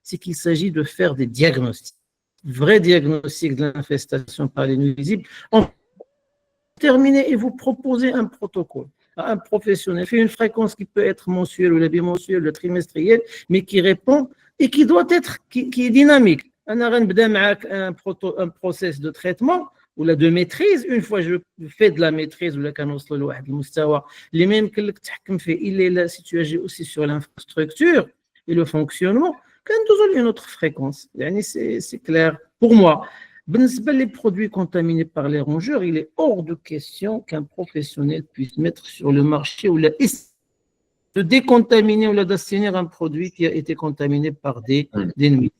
c'est qu'il s'agit de faire des diagnostics, vrais diagnostics de l'infestation par les nuisibles. Terminer et vous proposer un protocole à un professionnel, fait une fréquence qui peut être mensuelle ou la bimensuelle, le trimestriel, mais qui répond et qui doit être, qui est dynamique. On a un process de traitement ou de maîtrise. Une fois je fais de la maîtrise ou les mêmes que il est là si tu agis aussi sur l'infrastructure et le fonctionnement, quand une autre fréquence. C'est clair pour moi. Les produits contaminés par les rongeurs, il est hors de question qu'un professionnel puisse mettre sur le marché ou de décontaminer ou d'assainir un produit qui a été contaminé par des nuisibles.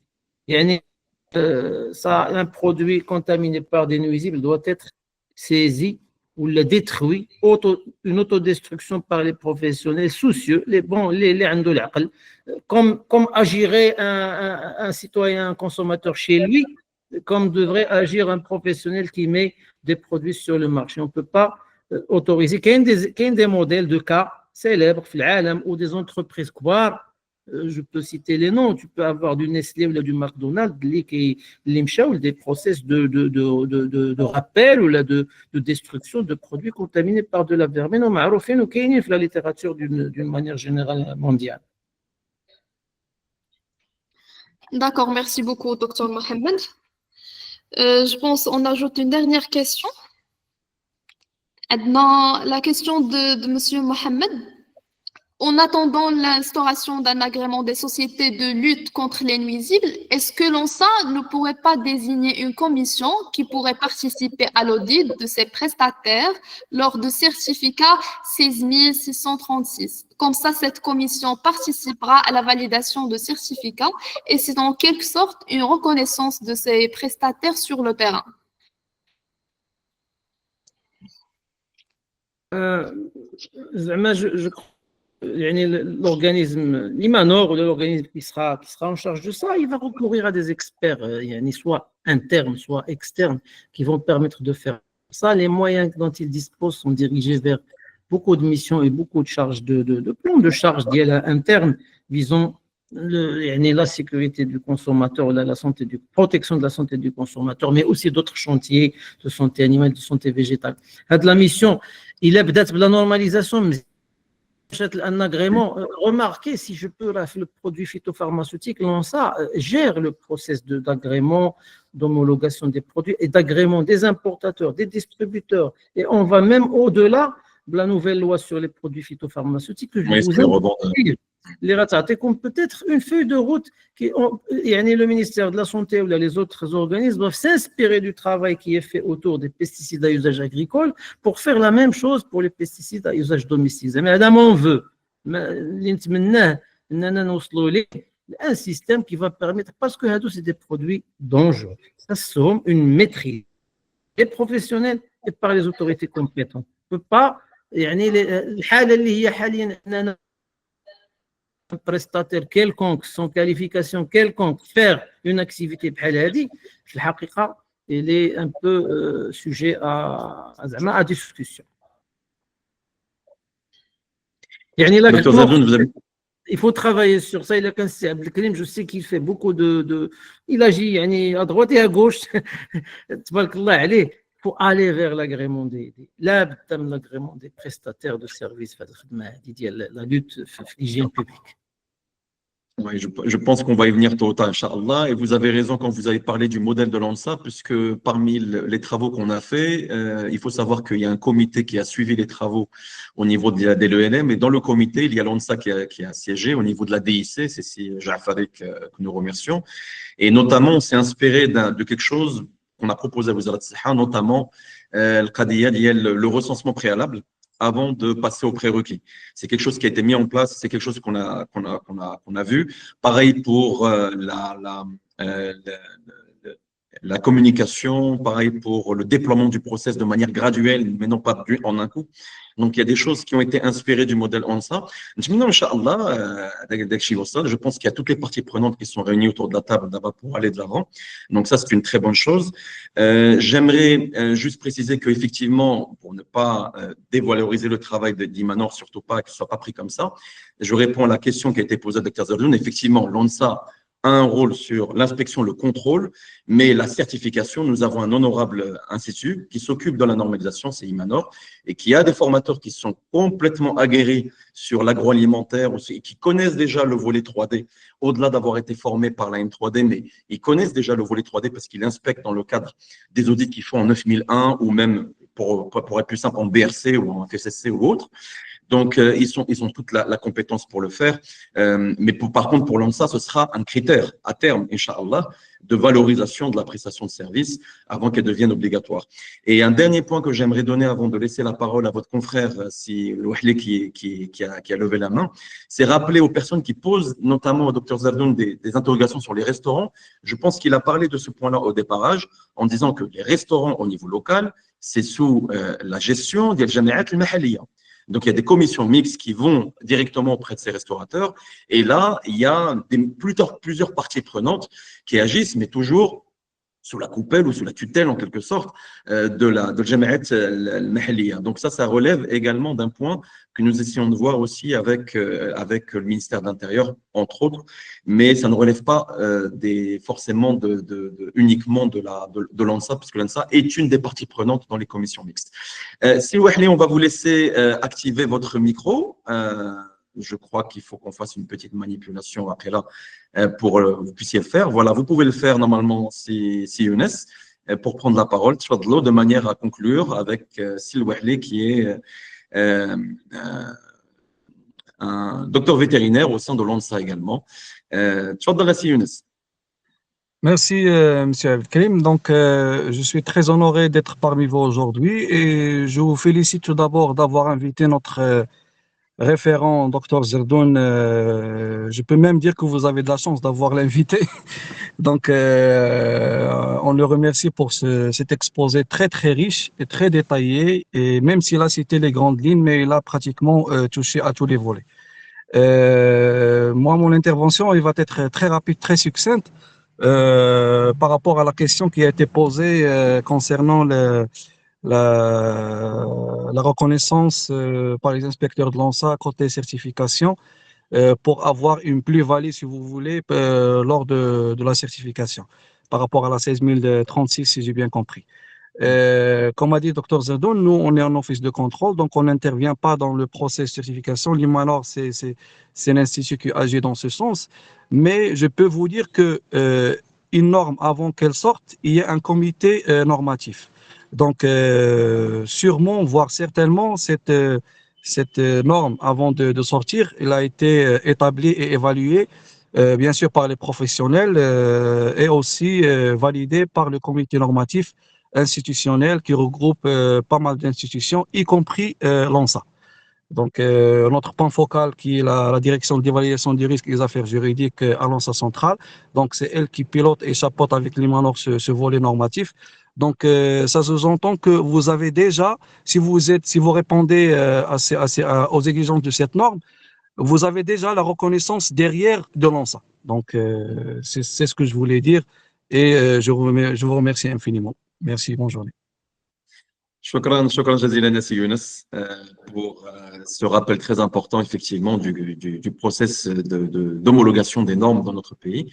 Un produit contaminé par des nuisibles doit être saisi ou détruit, une autodestruction par les professionnels soucieux, comme agirait un citoyen, un consommateur chez lui, comme devrait agir un professionnel qui met des produits sur le marché. On ne peut pas autoriser. Il y a des modèles de cas célèbres où des entreprises je peux citer les noms, tu peux avoir du Nestlé ou du McDonald's, ou des process de rappel ou de destruction de produits contaminés par de la vermine ou معروفين وكاينين في la littérature d'une manière générale mondiale. D'accord, merci beaucoup, Dr Mohamed. Je pense qu'on ajoute une dernière question. Maintenant, la question de Monsieur Mohamed. En attendant l'instauration d'un agrément des sociétés de lutte contre les nuisibles, est-ce que l'ONSA ne pourrait pas désigner une commission qui pourrait participer à l'audit de ces prestataires lors de certificat 16636? Comme ça, cette commission participera à la validation de certificats et c'est en quelque sorte une reconnaissance de ces prestataires sur le terrain. Je crois l'organisme l'IMANOR ou l'organisme qui sera en charge de ça, il va recourir à des experts, soit internes, soit externes, qui vont permettre de faire ça. Les moyens dont ils disposent sont dirigés vers beaucoup de missions et beaucoup de charges, de plans de charges internes visant la sécurité du consommateur, la protection de la santé du consommateur, mais aussi d'autres chantiers de santé animale, de santé végétale. La mission, il a peut-être la normalisation, mais un agrément. Remarquez, si je peux, le produit phytopharmaceutique, l'ONSA gère le process d'agrément, d'homologation des produits et d'agrément des importateurs, des distributeurs. Et on va même au-delà de la nouvelle loi sur les produits phytopharmaceutiques que je vous les rattacher comme peut-être une feuille de route le ministère de la Santé ou les autres organismes doivent s'inspirer du travail qui est fait autour des pesticides à usage agricole pour faire la même chose pour les pesticides à usage domicile. Mais Adam, on veut un système qui va permettre, parce que c'est des produits dangereux, ça sera une maîtrise des professionnels et par les autorités compétentes. On ne peut pas un prestataire quelconque, sans qualification quelconque, faire une activité بحال هذه في الحقيقة il est un peu sujet à discussion. Docteur Zadoun, vous avez... Il faut travailler sur ça. Il a qu'un Abdelkrim, je sais qu'il fait beaucoup il agit à droite et à gauche. Il faut aller vers l'agrément des prestataires de services, la lutte pour l'hygiène publique. Oui, je pense qu'on va y venir tôt ou tard, Inch'Allah. Et vous avez raison quand vous avez parlé du modèle de l'ONSA, puisque parmi les travaux qu'on a faits, il faut savoir qu'il y a un comité qui a suivi les travaux au niveau de l'ENM. Et dans le comité, il y a l'ONSA qui a siégé au niveau de la DIC, c'est Jaafari que nous remercions. Et notamment, on s'est inspiré de quelque chose qu'on a proposé à Wizara Siha, notamment le recensement préalable avant de passer au prérequis. C'est quelque chose qui a été mis en place, c'est quelque chose qu'on a vu. Pareil pour la communication, pareil pour le déploiement du process de manière graduelle, mais non pas en un coup. Donc, il y a des choses qui ont été inspirées du modèle ONSA. Je pense qu'il y a toutes les parties prenantes qui sont réunies autour de la table d'abord pour aller de l'avant. Donc, ça, c'est une très bonne chose. J'aimerais juste préciser qu'effectivement, pour ne pas dévaloriser le travail d'Imanor, surtout pas qu'il ne soit pas pris comme ça, je réponds à la question qui a été posée à Dr Zadoun. Effectivement, l'ONSA a un rôle sur l'inspection, le contrôle, mais la certification, nous avons un honorable institut qui s'occupe de la normalisation, c'est Imanor, et qui a des formateurs qui sont complètement aguerris sur l'agroalimentaire aussi, qui connaissent déjà le volet 3D, au-delà d'avoir été formés par la M3D, mais ils connaissent déjà le volet 3D parce qu'ils inspectent dans le cadre des audits qu'ils font en 9001 ou même, pour être plus simple, en BRC ou en FSSC ou autre. Donc, ils ont toute la compétence pour le faire. Mais par contre, pour l'ONSA, ce sera un critère à terme, Inch'Allah, de valorisation de la prestation de service avant qu'elle devienne obligatoire. Et un dernier point que j'aimerais donner avant de laisser la parole à votre confrère, si Louhli qui a levé la main, c'est rappeler aux personnes qui posent, notamment au Dr Zadoun, des interrogations sur les restaurants. Je pense qu'il a parlé de ce point-là au départage en disant que les restaurants au niveau local, c'est sous la gestion des Jami'at al-Mahaliya. Donc, il y a des commissions mixtes qui vont directement auprès de ces restaurateurs. Et là, il y a plusieurs parties prenantes qui agissent, mais toujours sous la coupelle ou sous la tutelle en quelque sorte de Jamiat al-Mahalliya. Donc ça relève également d'un point que nous essayons de voir aussi avec le ministère de l'Intérieur, entre autres, mais ça ne relève pas forcément uniquement de l'ANSA, puisque l'ANSA est une des parties prenantes dans les commissions mixtes. Sylou Ahli, on va vous laisser activer votre micro. Je crois qu'il faut qu'on fasse une petite manipulation après là pour que vous puissiez le faire. Voilà, vous pouvez le faire normalement si Younes pour prendre la parole, de manière à conclure avec Sylou Ahli qui est un docteur vétérinaire au sein de l'ANSA également. Tfadal, Younes. Merci, Monsieur Abdelkrim. Donc, je suis très honoré d'être parmi vous aujourd'hui et je vous félicite tout d'abord d'avoir invité notre référent, Dr Zerdoun. Je peux même dire que vous avez de la chance d'avoir l'invité. Donc, on le remercie pour cet exposé très, très riche et très détaillé. Et même s'il a cité les grandes lignes, mais il a pratiquement touché à tous les volets. Moi, mon intervention, elle va être très rapide, très succincte. Par rapport à la question qui a été posée concernant la reconnaissance par les inspecteurs de l'ANSA côté certification pour avoir une plus-value, si vous voulez, lors de la certification, par rapport à la 16036, si j'ai bien compris. Comme a dit Dr Zerdoun, nous, on est en office de contrôle, donc on n'intervient pas dans le procès de certification. L'IMANOR, c'est l'institut qui agit dans ce sens. Mais je peux vous dire que une norme, avant qu'elle sorte, il y a un comité normatif. Donc, sûrement, voire certainement, cette norme, avant de sortir, elle a été établie et évaluée, bien sûr, par les professionnels et aussi validée par le comité normatif institutionnel qui regroupe pas mal d'institutions, y compris l'ANSA. Donc, notre point focal qui est la direction d'évaluation du risque et des affaires juridiques à l'ANSA centrale. Donc, c'est elle qui pilote et chapeaute avec l'IMANOR ce volet normatif. Donc, ça sous-entend que vous avez déjà, si vous répondez aux exigences de cette norme, vous avez déjà la reconnaissance derrière de l'ANSA. Donc, c'est ce que je voulais dire et je vous remercie infiniment. Merci, bonne journée. Shukran jazilan à Younes pour ce rappel très important effectivement du process d'homologation des normes dans notre pays.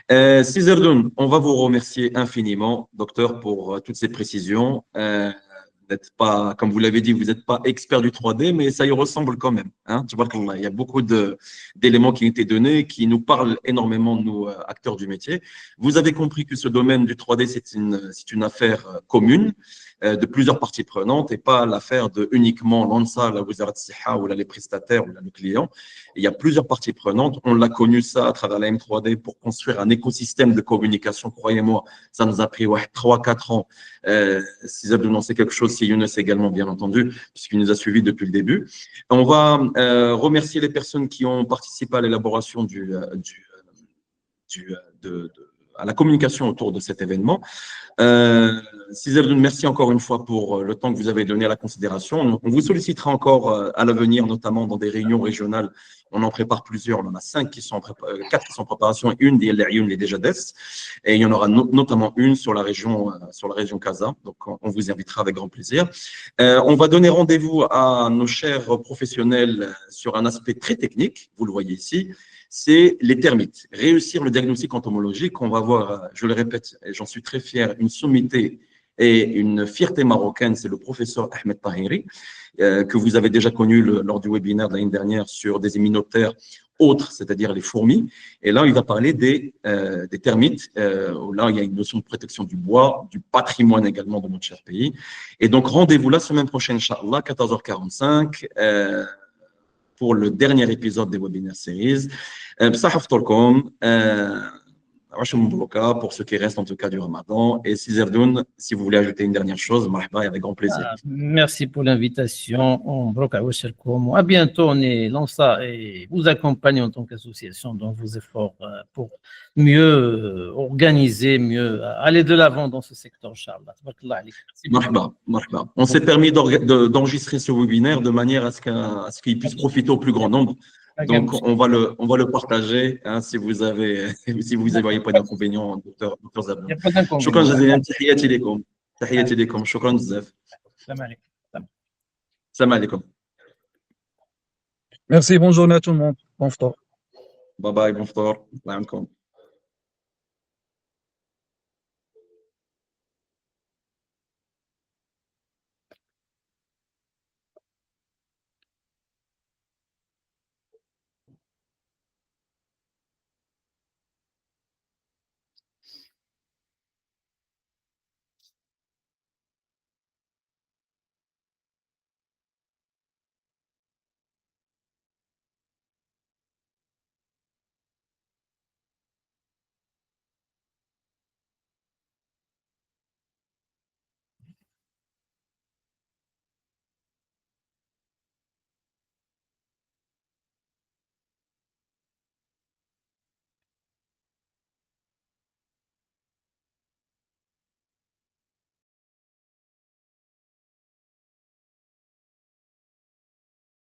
Zerdoun, on va vous remercier infiniment, docteur, pour toutes ces précisions. N'êtes pas, comme vous l'avez dit, vous n'êtes pas expert du 3D, mais ça y ressemble quand même. Hein, il y a beaucoup d'éléments qui ont été donnés, qui nous parlent énormément, nous, acteurs du métier. Vous avez compris que ce domaine du 3D, c'est une affaire commune de plusieurs parties prenantes et pas l'affaire de uniquement l'ANSA, la Wizara Siha ou là, les prestataires ou là, le client. Il y a plusieurs parties prenantes. On l'a connu ça à travers la M3D pour construire un écosystème de communication. Croyez-moi, ça nous a pris 3-4 ans. Si Zerdoun en sait quelque chose, si Younes également, bien entendu, puisqu'il nous a suivis depuis le début. On va remercier les personnes qui ont participé à l'élaboration à la communication autour de cet événement. Zerdoun, merci encore une fois pour le temps que vous avez donné à la considération. On vous sollicitera encore à l'avenir, notamment dans des réunions régionales. On en prépare plusieurs. On en a 4 qui sont en préparation et une des déjà d'Est. Et il y en aura notamment une sur la région Casa. Donc, on vous invitera avec grand plaisir. On va donner rendez-vous à nos chers professionnels sur un aspect très technique. Vous le voyez ici. C'est les termites. Réussir le diagnostic entomologique, on va voir, je le répète, et j'en suis très fier, une sommité et une fierté marocaine, c'est le professeur Ahmed Tahiri, que vous avez déjà connu lors du webinaire de l'année dernière sur des hyménoptères autres, c'est-à-dire les fourmis. Et là, il va parler des termites. Là, il y a une notion de protection du bois, du patrimoine également de notre cher pays. Et donc, rendez-vous la semaine prochaine, Inch'Allah, 14h45. Pour le dernier épisode des webinaires series. Pour ceux qui restent en tout cas du Ramadan. Et Zerdoun, si vous voulez ajouter une dernière chose, avec grand plaisir. Merci pour l'invitation. À bientôt, on est l'ANSA et vous accompagne en tant qu'association dans vos efforts pour mieux organiser, mieux aller de l'avant dans ce secteur, Inch'Allah. On s'est permis d'enregistrer ce webinaire de manière à ce qu'il puisse profiter au plus grand nombre. Donc, on va le partager hein, si vous avez, si vous n'y voyez pas d'inconvénient, docteur Zabdoun. Il n'y a pas d'inconvénient. شكرا جزيلا تحياتي لكم تحياتي لكم شكرا بزاف السلام عليكم. السلام عليكم Merci, bonne journée à tout le monde. Bon froid. باي باي بون فطور الله يعاونكم